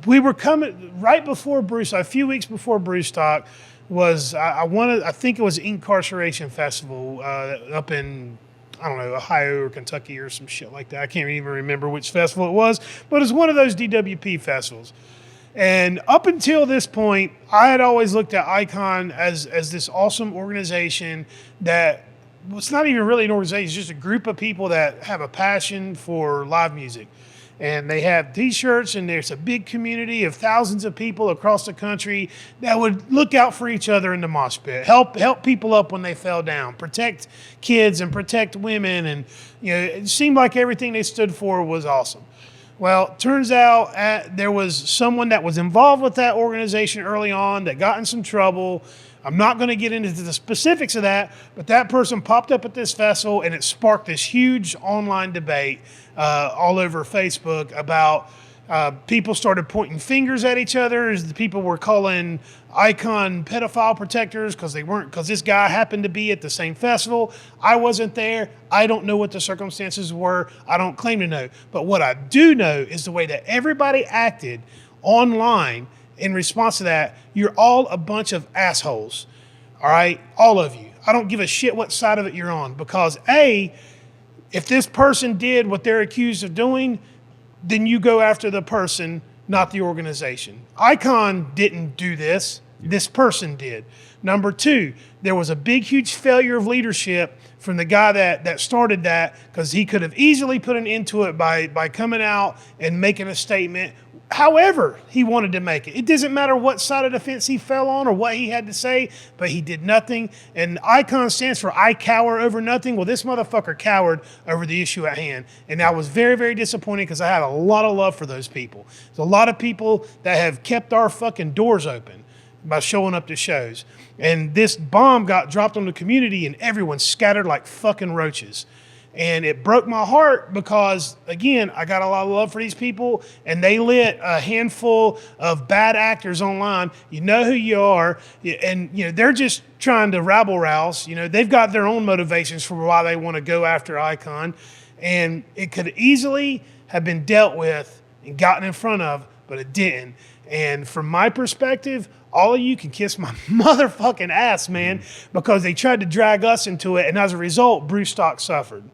we were coming right before Brewstock, a few weeks before Brewstock was, I think it was Incarceration Festival up in, I don't know, Ohio or Kentucky or some shit like that. I can't even remember which festival it was, but it's one of those DWP festivals. And up until this point, I had always looked at Icon as this awesome organization that it's not even really an organization, it's just a group of people that have a passion for live music. And they have T-shirts, and there's a big community of thousands of people across the country that would look out for each other in the mosh pit, help people up when they fell down, protect kids and protect women. And it seemed like everything they stood for was awesome. Well, turns out there was someone that was involved with that organization early on that got in some trouble. I'm not going to get into the specifics of that, but that person popped up at this festival, and it sparked this huge online debate all over Facebook about people started pointing fingers at each other as the people were calling Icon pedophile protectors because this guy happened to be at the same festival. I wasn't there. I don't know what the circumstances were. I don't claim to know. But what I do know is the way that everybody acted online in response to that. You're all a bunch of assholes. All right? All of you. I don't give a shit what side of it you're on, because if this person did what they're accused of doing, then you go after the person, not the organization. Icon didn't do this. This person did. Number two, there was a big, huge failure of leadership from the guy that started that, because he could have easily put an end to it by coming out and making a statement however he wanted to make it. It doesn't matter what side of the fence he fell on or what he had to say, but he did nothing. And ICON stands for I cower over nothing. Well, this motherfucker cowered over the issue at hand. And I was very, very disappointed, because I had a lot of love for those people. There's a lot of people that have kept our fucking doors open by showing up to shows. And this bomb got dropped on the community, and everyone scattered like fucking roaches. And it broke my heart because, again, I got a lot of love for these people, and they lit a handful of bad actors online. You know who you are, and they're just trying to rabble-rouse. They've got their own motivations for why they want to go after Icon, and it could easily have been dealt with and gotten in front of, but it didn't. And from my perspective, all of you can kiss my motherfucking ass, man, because they tried to drag us into it, and as a result, Brewstock suffered.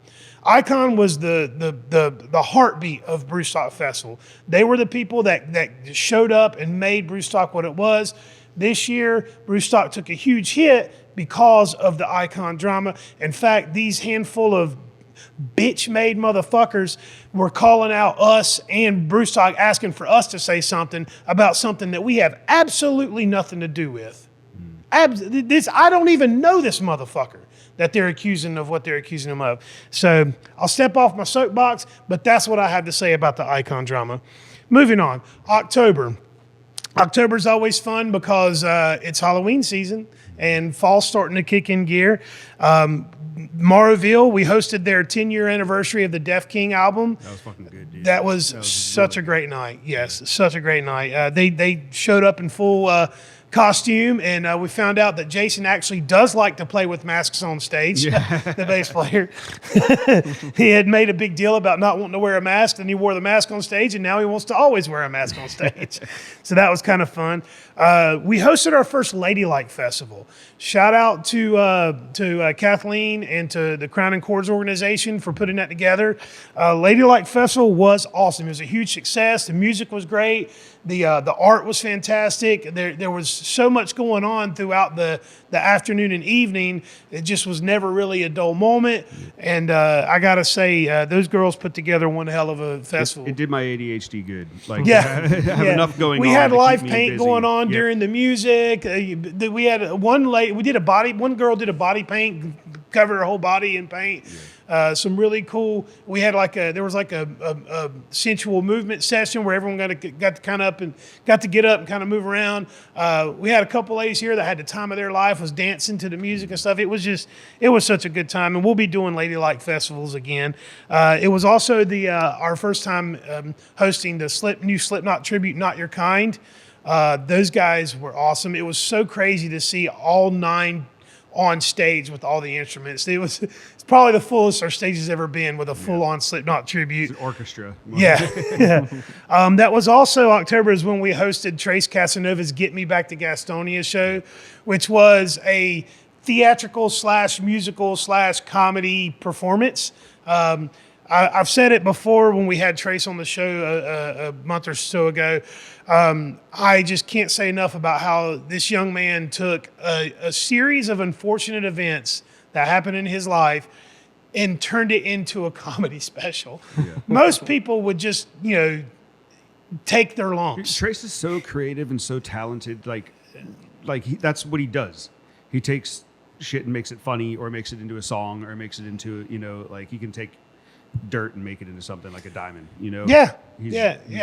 Icon was the heartbeat of Brewstock Festival. They were the people that showed up and made Brewstock what it was. This year, Brewstock took a huge hit because of the Icon drama. In fact, these handful of bitch-made motherfuckers were calling out us and Brewstock, asking for us to say something about something that we have absolutely nothing to do with. I don't even know this motherfucker that they're accusing of what they're accusing him of. So I'll step off my soapbox, but that's what I have to say about the Icon drama. Moving on, October. October's always fun because it's Halloween season and fall's starting to kick in gear. Morrowville, we hosted their 10-year anniversary of the Def King album. That was fucking good, dude. That was such a great night. Yes, such a great night. They showed up in full costume, and we found out that Jason actually does like to play with masks on stage, the bass player. He had made a big deal about not wanting to wear a mask, and he wore the mask on stage, and now he wants to always wear a mask on stage. So that was kind of fun. We hosted our first Ladylike Festival. Shout out to Kathleen and to the Crown and Chords organization for putting that together. Ladylike Festival was awesome. It was a huge success. The music was great. The art was fantastic. There was so much going on throughout the afternoon and evening. It just was never really a dull moment. And I got to say, those girls put together one hell of a festival. It did my ADHD good. Like, have enough going on. We had live paint busy. going on during the music. We had one girl did a body paint, covered her whole body in paint. Some really cool. We had there was a sensual movement session where everyone got to kind of got to get up and kind of move around. We had a couple ladies here that had the time of their life, was dancing to the music and stuff. It was such a good time, and we'll be doing Ladylike festivals again. It was also our first time hosting the new Slipknot tribute, Not Your Kind. Those guys were awesome. It was so crazy to see all 9 on stage with all the instruments. It's probably the fullest our stage has ever been with a full-on Slipknot tribute. It's an orchestra. Yeah. That was also October is when we hosted Trace Casanova's Get Me Back to Gastonia show, which was a theatrical / musical / comedy performance. I've said it before when we had Trace on the show a month or so ago. I just can't say enough about how this young man took a series of unfortunate events that happened in his life and turned it into a comedy special. Yeah. Most people would just, take their lumps. Trace is so creative and so talented. That's what he does. He takes shit and makes it funny, or makes it into a song, or makes it into, he can take dirt and make it into something like a diamond, Yeah.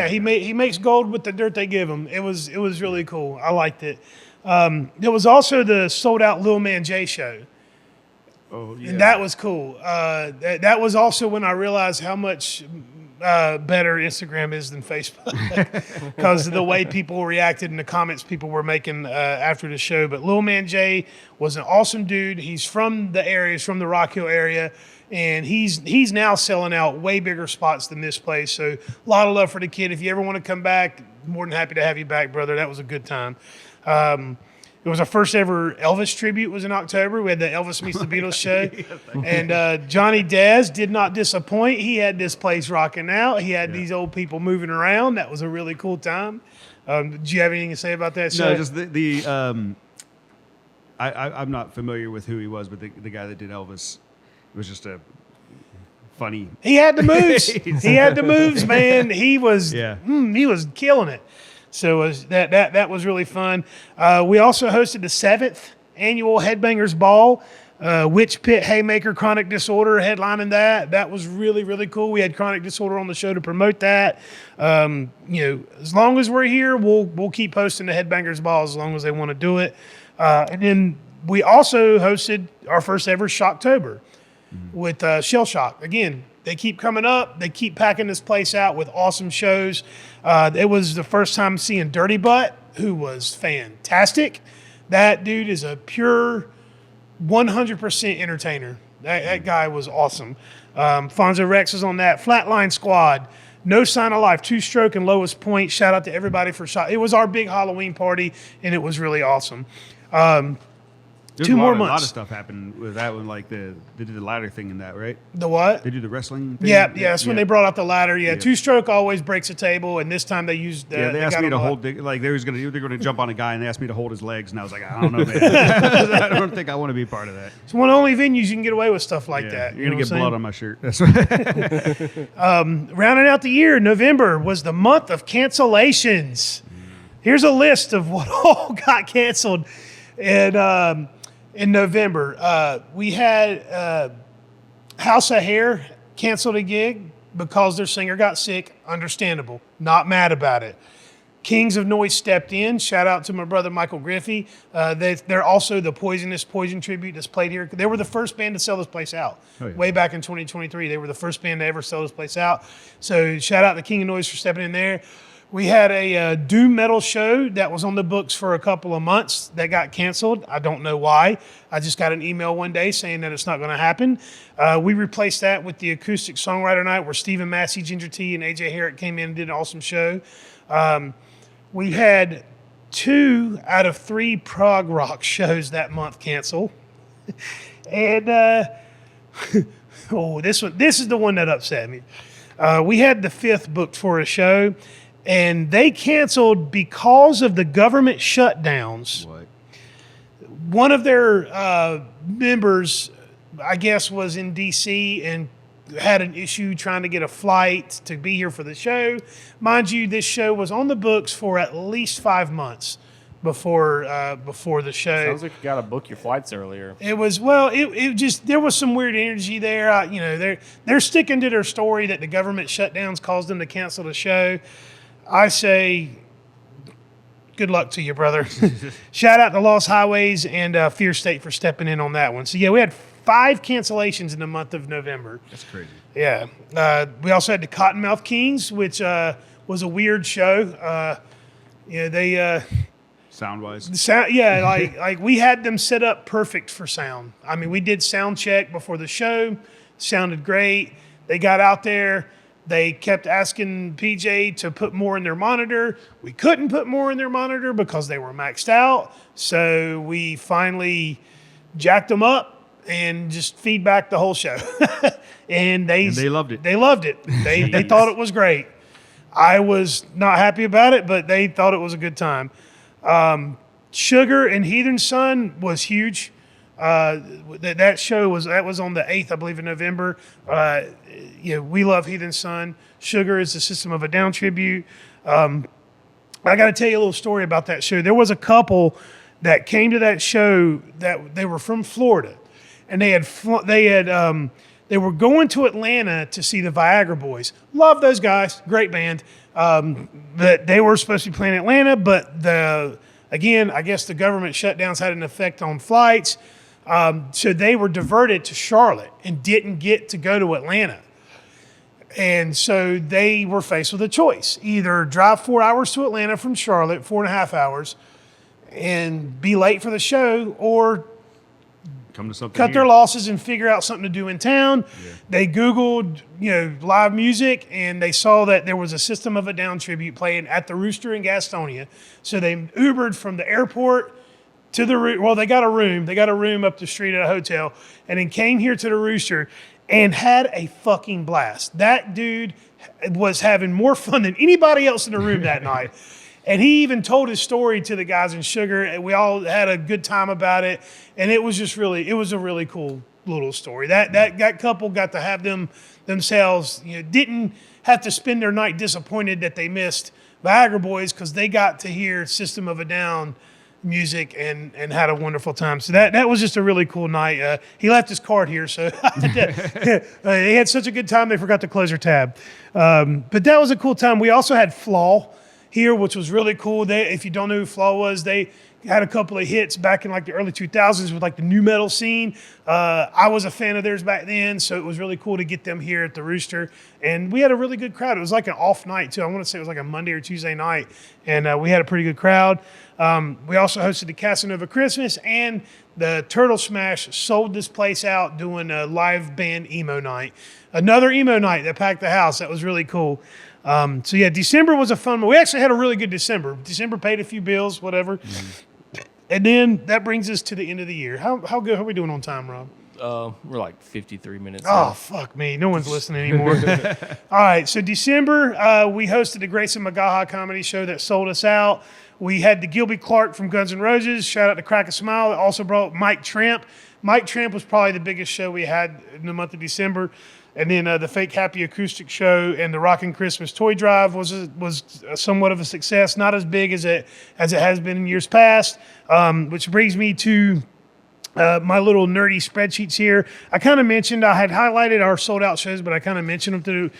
He makes gold with the dirt they give him. It was really cool. I liked it. There was also the sold out Lil Man J show. Oh yeah. And that was cool. That was also when I realized how much better Instagram is than Facebook, because of the way people reacted and the comments people were making after the show. But Lil Man J was an awesome dude. He's from the area, he's from the Rock Hill area, and he's now selling out way bigger spots than this place. So a lot of love for the kid. If you ever want to come back, more than happy to have you back, brother. That was a good time. It was our first ever Elvis tribute was in October. We had the Elvis Meets the Beatles show. And Johnny Dez did not disappoint. He had this place rocking out. He had these old people moving around. That was a really cool time. Do you have anything to say about that show? No, just I'm not familiar with who he was, but the guy that did Elvis was just a funny. He had the moves. He had the moves, man. He was killing it. So that was really fun. We also hosted the 7th annual Headbangers Ball. Witch Pit, Haymaker, Chronic Disorder headlining that. That was really, really cool. We had Chronic Disorder on the show to promote that. As long as we're here, we'll keep hosting the Headbangers Ball as long as they want to do it. And then we also hosted our first ever Shocktober with Shell Shock. Again, they keep coming up. They keep packing this place out with awesome shows. It was the first time seeing Dirty Butt, who was fantastic. That dude is a pure 100% entertainer. That guy was awesome. Fonzo Rex is on that. Flatline Squad, No Sign of Life, Two Stroke, and Lowest Point. Shout out to everybody for shot. It was our big Halloween party, and it was really awesome. There's 2 more months. A lot of months. stuff happened with that one, like they did the ladder thing in that, right? The what? They do the wrestling thing? Yeah, that's when they brought out the ladder. Yeah, Two Stroke always breaks a table, and this time they used. They asked me to hold. They're going to jump on a guy, and they asked me to hold his legs, and I was like, I don't know, man. I don't think I want to be part of that. It's one of the only venues you can get away with stuff like that. You're going to get blood on my shirt. That's right. Rounding out the year, November was the month of cancellations. Here's a list of what all got canceled, and. In November, we had House of Hair canceled a gig because their singer got sick. Understandable. Not mad about it. Kings of Noise stepped in. Shout out to my brother Michael Griffey. They're also the Poison tribute that's played here. They were the first band to sell this place out. Way back in 2023. They were the first band to ever sell this place out. So shout out to King of Noise for stepping in there. We had a doom metal show that was on the books for a couple of months that got canceled. I don't know why. I just got an email one day saying that it's not going to happen. We replaced that with the acoustic songwriter night where Stephen Massey, Ginger T, and AJ Herrick came in and did an awesome show. We had 2 out of 3 prog rock shows that month cancel. And this is the one that upset me. We had the 5th booked for a show. And they canceled because of the government shutdowns. What? One of their members, I guess, was in D.C. and had an issue trying to get a flight to be here for the show. Mind you, this show was on the books for at least 5 months before the show. Sounds like you got to book your flights earlier. It was it just there was some weird energy there. They're sticking to their story that the government shutdowns caused them to cancel the show. I say, good luck to you, brother. Shout out to Lost Highways and Fear State for stepping in on that one. So yeah, we had 5 cancellations in the month of November. That's crazy. Yeah. We also had the Cottonmouth Kings, which was a weird show. They Sound-wise? like we had them set up perfect for sound. I mean, we did sound check before the show. Sounded great. They got out there. They kept asking PJ to put more in their monitor. We couldn't put more in their monitor because they were maxed out. So we finally jacked them up and just feedback the whole show. and they loved it. They loved it. They thought it was great. I was not happy about it, but they thought it was a good time. Sugar and Heathen Sun was huge. That show was on the 8th, I believe, in November. We love Heathen Sun. Sugar is the System of a Down tribute. I got to tell you a little story about that show. There was a couple that came to that show that they were from Florida, and they were going to Atlanta to see the Viagra Boys. Love those guys, great band. But they were supposed to be playing Atlanta, but I guess the government shutdowns had an effect on flights. So they were diverted to Charlotte and didn't get to go to Atlanta. And so they were faced with a choice. Either drive 4 hours to Atlanta from Charlotte, 4.5 hours, and be late for the show, or Come to something cut here. their losses and figure out something to do in town. Yeah. They Googled, live music, and they saw that there was a System of a Down tribute playing at the Rooster in Gastonia. So they Ubered from the airport to they got a room. They got a room up the street at a hotel, and then came here to the Rooster and had a fucking blast. That dude was having more fun than anybody else in the room that night. And he even told his story to the guys in Sugar, and we all had a good time about it. And it was just it was a really cool little story. That couple got to have themselves, didn't have to spend their night disappointed that they missed Viagra Boys, because they got to hear System of a Down music and had a wonderful time. So that was just a really cool night. He left his card here, so they had such a good time they forgot to close their tab. But that was a cool time. We also had Flaw here, which was really cool. If you don't know who Flaw was, they had a couple of hits back in the early 2000s with the new metal scene. I was a fan of theirs back then, so it was really cool to get them here at the Rooster. And we had a really good crowd. It was an off night too. I want to say it was a Monday or Tuesday night, and we had a pretty good crowd. We also hosted the Casanova Christmas, and the Turtle Smash sold this place out doing a live band emo night. Another emo night that packed the house. That was really cool. So yeah, December was a fun one. We actually had a really good December. December paid a few bills, whatever. Mm-hmm. And then that brings us to the end of the year. How good are we doing on time, Rob? We're 53 minutes. Oh, fuck me. No one's listening anymore. All right. So December, we hosted the Grayson McGaha comedy show that sold us out. We had the Gilby Clark from Guns N' Roses. Shout out to Crack a Smile. That also brought Mike Tramp. Mike Tramp was probably the biggest show we had in the month of December. And then the Fake Happy Acoustic Show and the Rockin' Christmas Toy Drive was somewhat of a success. Not as big as it has been in years past. Which brings me to my little nerdy spreadsheets here. I kind of mentioned, I had highlighted our sold out shows, but I kind of mentioned them too.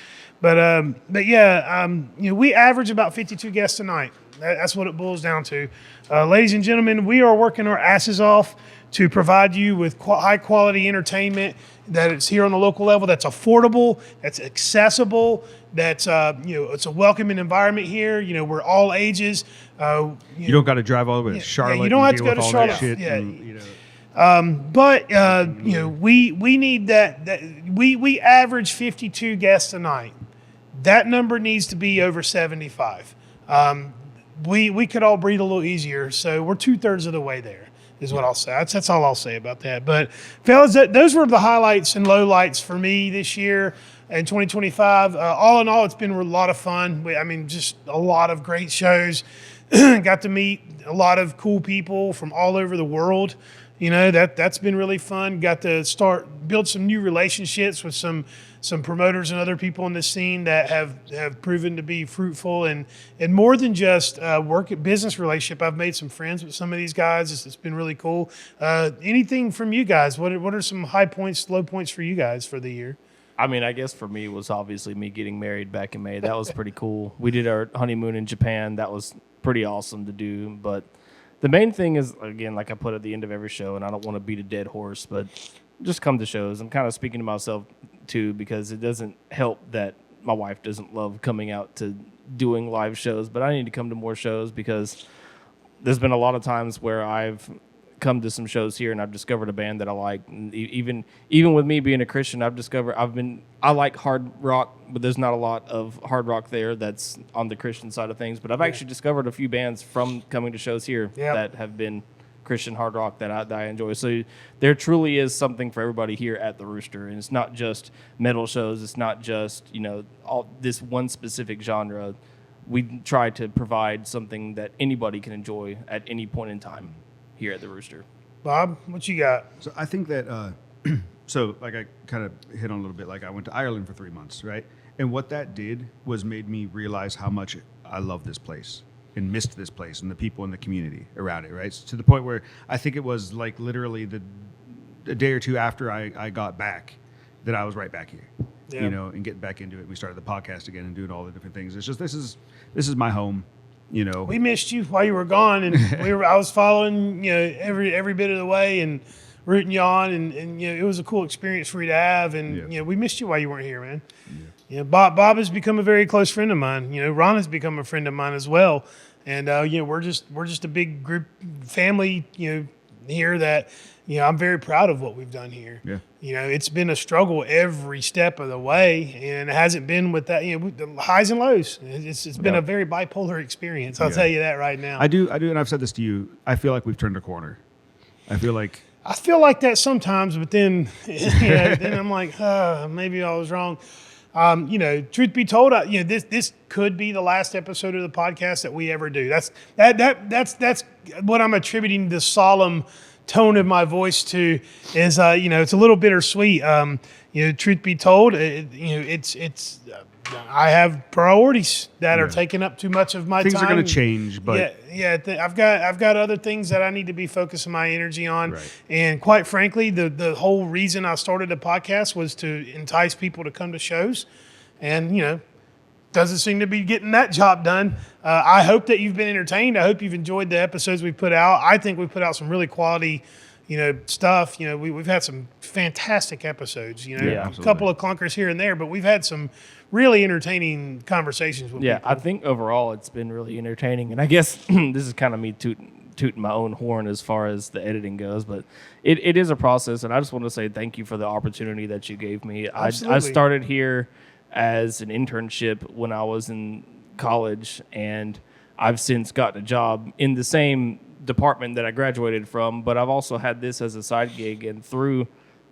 But yeah, we average about 52 guests a night. That's what it boils down to. Ladies and gentlemen, we are working our asses off to provide you with high quality entertainment that is here on the local level, that's affordable, that's accessible, that's it's a welcoming environment here. We're all ages. You don't got to drive all the way to Charlotte. Yeah, you don't have to and go deal to with all that Charlotte. shit Yeah. and, But we need that we average 52 guests a night. That number needs to be over 75. We could all breathe a little easier, so we're 2/3 of the way there, is what I'll say. That's all I'll say about that. But fellas, those were the highlights and lowlights for me this year in 2025. All in all, it's been a lot of fun. Just a lot of great shows. Got to meet a lot of cool people from all over the world. That's been really fun. Got to build some new relationships with some promoters and other people in the scene that have proven to be fruitful and more than just business relationship. I've made some friends with some of these guys. It's been really cool. Anything from you guys? What are some high points, low points for you guys for the year? I mean, I guess for me it was obviously me getting married back in May. That was pretty cool. We did our honeymoon in Japan. That was pretty awesome to do. But the main thing is, again, like I put at the end of every show, and I don't want to beat a dead horse, but just come to shows. I'm kind of speaking to myself too, because it doesn't help that my wife doesn't love coming out to doing live shows, but I need to come to more shows because there's been a lot of times where I've come to some shows here and I've discovered a band that I like. And even with me being a Christian, I like hard rock, but there's not a lot of hard rock there that's on the Christian side of things. But I've actually discovered a few bands from coming to shows here that have been Christian hard rock that I enjoy. So there truly is something for everybody here at the Rooster, and it's not just metal shows. It's not just all this one specific genre. We try to provide something that anybody can enjoy at any point in time here at the Rooster. Bob, what you got? So I think that so like I kind of hit on a little bit. Like I went to Ireland for 3 months, right? And what that did was made me realize how much I love this place and missed this place and the people in the community around it, right? So to the point where I think it was like literally a day or two after I got back that I was right back here, and getting back into it. We started the podcast again and doing all the different things. It's just this is my home, We missed you while you were gone, and I was following every bit of the way and rooting you on, and it was a cool experience for you to have, and we missed you while you weren't here, man. Yeah, Bob has become a very close friend of mine. Ron has become a friend of mine as well, and we're just a big group family. Here that I'm very proud of what we've done here. Yeah, it's been a struggle every step of the way, and it hasn't been with that. The highs and lows. It's been a very bipolar experience. I'll tell you that right now. I do, and I've said this to you. I feel like we've turned a corner. I feel like that sometimes, but then then I'm like, maybe I was wrong. Truth be told, this could be the last episode of the podcast that we ever do. That's what I'm attributing the solemn tone of my voice to. Is it's a little bittersweet. Truth be told, I have priorities that are taking up too much of my time. Things are going to change, but I've got other things that I need to be focusing my energy on. Right. And quite frankly, the whole reason I started the podcast was to entice people to come to shows, and doesn't seem to be getting that job done. I hope that you've been entertained. I hope you've enjoyed the episodes we put out. I think we put out some really quality stuff. We've had some fantastic episodes. A couple of clunkers here and there, but we've had some really entertaining conversations with people. I think overall it's been really entertaining. And I guess this is kind of me tooting my own horn as far as the editing goes, but it is a process. And I just want to say thank you for the opportunity that you gave me. I started here as an internship when I was in college, and I've since gotten a job in the same department that I graduated from, but I've also had this as a side gig, and through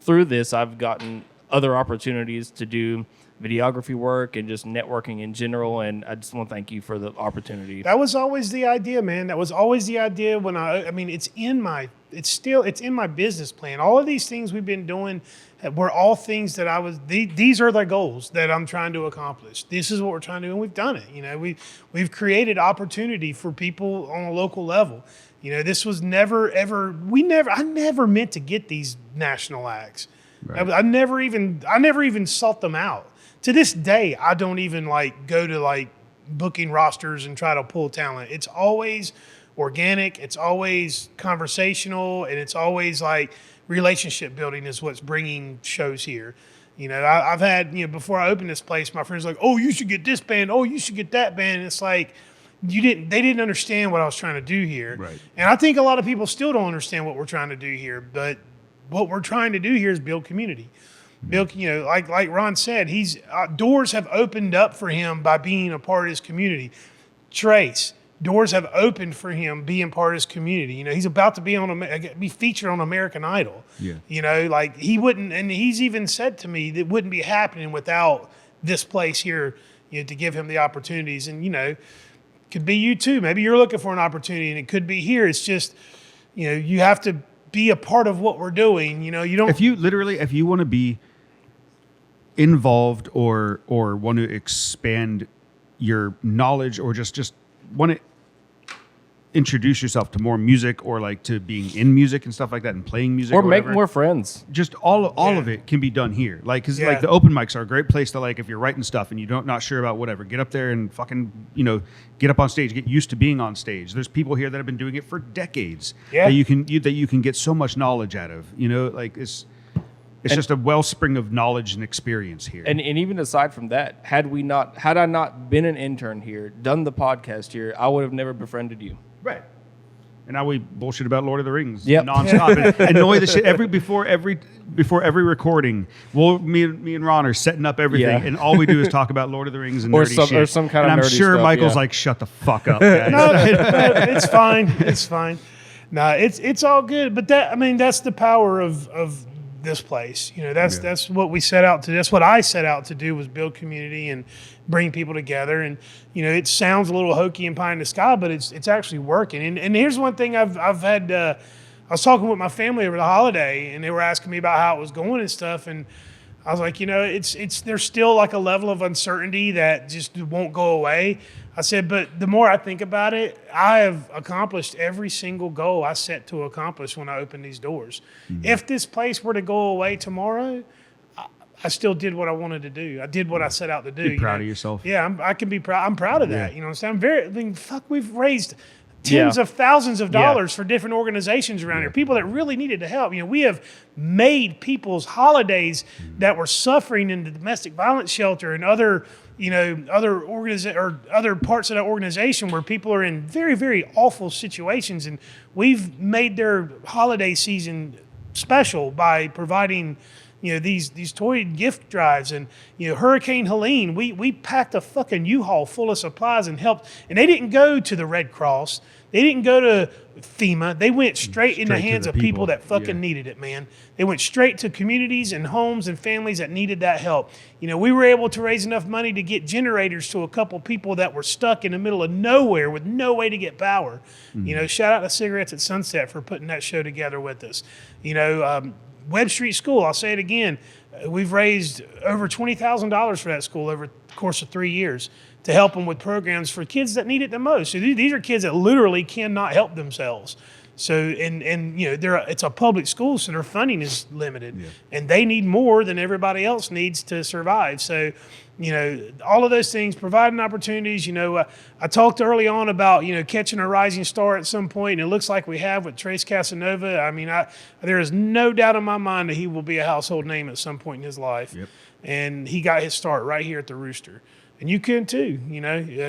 this I've gotten other opportunities to do videography work and just networking in general, and I just want to thank you for the opportunity. That was always the idea, man. That was always the idea when it's in my business plan. All of these things we've been doing were all things that these are the goals that I'm trying to accomplish. This is what we're trying to do, and we've done it. We've created opportunity for people on a local level. This was I never meant to get these national acts. Right. I never even sought them out. To this day, I don't even go to booking rosters and try to pull talent. It's always organic. It's always conversational, and it's always relationship building is what's bringing shows here. I've had, before I opened this place, my friends oh, you should get this band. Oh, you should get that band. And it's they didn't understand what I was trying to do here. Right. And I think a lot of people still don't understand what we're trying to do here, but what we're trying to do here is build community. Build, like Ron said, doors have opened up for him by being a part of his community. Trace, doors have opened for him being part of his community. He's about to be featured on American Idol. Yeah. He wouldn't, and he's even said to me that wouldn't be happening without this place here, to give him the opportunities. And could be you too. Maybe you're looking for an opportunity, and it could be here. It's just, you have to be a part of what we're doing. You know, you don't. If you want to be involved or want to expand your knowledge or just want to introduce yourself to more music or like to being in music and stuff like that and playing music or whatever, make more friends. Just all of it can be done here. Like, cause like the open mics are a great place to, like, if you're writing stuff and not sure about whatever, get up there and fucking, get up on stage, get used to being on stage. There's people here that have been doing it for decades that you can get so much knowledge out of, like it's just a wellspring of knowledge and experience here. And even aside from that, had I not been an intern here, done the podcast here, I would have never befriended you. Right. And now we bullshit about Lord of the Rings nonstop and annoy the shit before every recording. Me and Ron are setting up everything, and all we do is talk about Lord of the Rings and nerdy shit. Or some kind and of I'm nerdy sure stuff, Michael's like, shut the fuck up, guys. No, it's fine. It's fine. No, it's all good. But that's the power of this place. That's what we set out to. That's what I set out to do, was build community and bring people together. And it sounds a little hokey and pie in the sky, but it's actually working. And here's one thing I've had. I was talking with my family over the holiday, and they were asking me about how it was going and stuff. And I was like, it's there's still like a level of uncertainty that just won't go away. I said, but the more I think about it, I have accomplished every single goal I set to accomplish when I opened these doors. Mm-hmm. If this place were to go away tomorrow, I still did what I wanted to do. I did what I set out to do. Be proud of yourself. Yeah, I can be proud. I'm proud of that. We've raised tens of thousands of dollars for different organizations around here, people that really needed the help. We have made people's holidays that were suffering in the domestic violence shelter and other other parts of that organization where people are in very, very awful situations, and we've made their holiday season special by providing these toy gift drives. And Hurricane Helene, we packed a fucking U-Haul full of supplies and helped, and they didn't go to the Red Cross, they didn't go to FEMA, they went straight in the hands of people that fucking needed it, man. They went straight to communities and homes and families that needed that help. We were able to raise enough money to get generators to a couple people that were stuck in the middle of nowhere with no way to get power. Mm-hmm. Shout out to Cigarettes at Sunset for putting that show together with us. Webb Street School, I'll say it again, we've raised over $20,000 for that school over the course of 3 years to help them with programs for kids that need it the most. So these are kids that literally cannot help themselves. So it's a public school, so their funding is limited, and they need more than everybody else needs to survive. So, all of those things, providing opportunities. I talked early on about catching a rising star at some point, and it looks like we have with Trace Casanova. I mean, there is no doubt in my mind that he will be a household name at some point in his life, and he got his start right here at the Rooster, and you can too.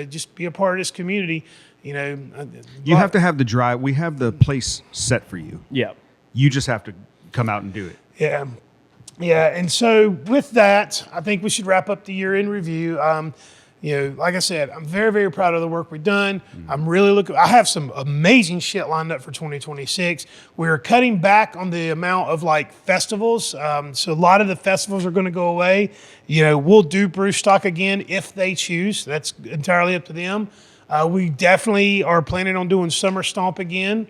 Just be a part of this community. You have to have the drive. We have the place set for you. Yeah. You just have to come out and do it. Yeah. Yeah. And so with that, I think we should wrap up the year in review. Like I said, I'm very, very proud of the work we've done. Mm-hmm. I have some amazing shit lined up for 2026. We're cutting back on the amount of festivals. So a lot of the festivals are going to go away. We'll do Bruce Stock again if they choose. That's entirely up to them. We definitely are planning on doing Summer Stomp again.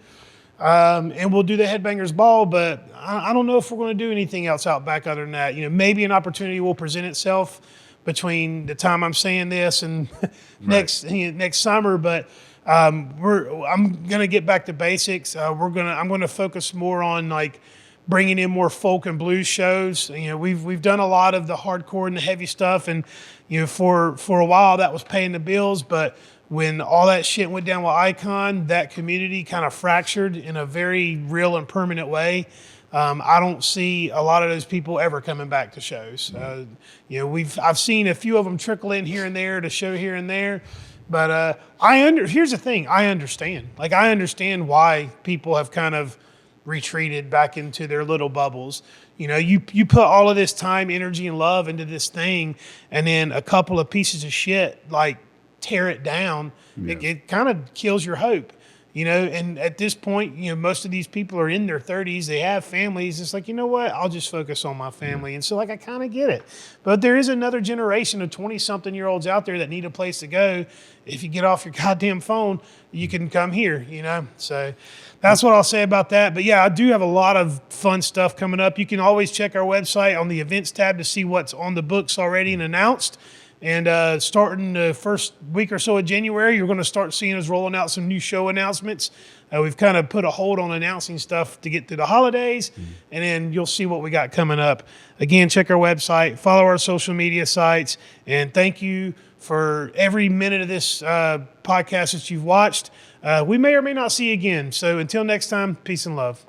And we'll do the Headbangers Ball, but I don't know if we're going to do anything else out back other than that. Maybe an opportunity will present itself between the time I'm saying this and next summer. But I'm going to get back to basics. I'm going to focus more on bringing in more folk and blues shows. We've done a lot of the hardcore and the heavy stuff, and for a while that was paying the bills, but when all that shit went down with Icon, that community kind of fractured in a very real and permanent way. I don't see a lot of those people ever coming back to shows. I've seen a few of them trickle in here and there to show here and there, but here's the thing. I understand. I understand why people have kind of retreated back into their little bubbles. You put all of this time, energy, and love into this thing, and then a couple of pieces of shit tear it down. It kind of kills your hope. You know, and at this point, you know, most of these people are in their 30s. They have families. It's like, you know what? I'll just focus on my family. And so, like, I kind of get it. But there is another generation of 20-something-year-olds out there that need a place to go. If you get off your goddamn phone, you can come here, you know? So that's what I'll say about that. But, yeah, I do have a lot of fun stuff coming up. You can always check our website on the events tab to see what's on the books already and announced. And starting the first week or so of January, you're going to start seeing us rolling out some new show announcements. We've kind of put a hold on announcing stuff to get through the holidays, and then you'll see what we got coming up. Again, check our website, follow our social media sites, and thank you for every minute of this podcast that you've watched. We may or may not see you again. So until next time, peace and love.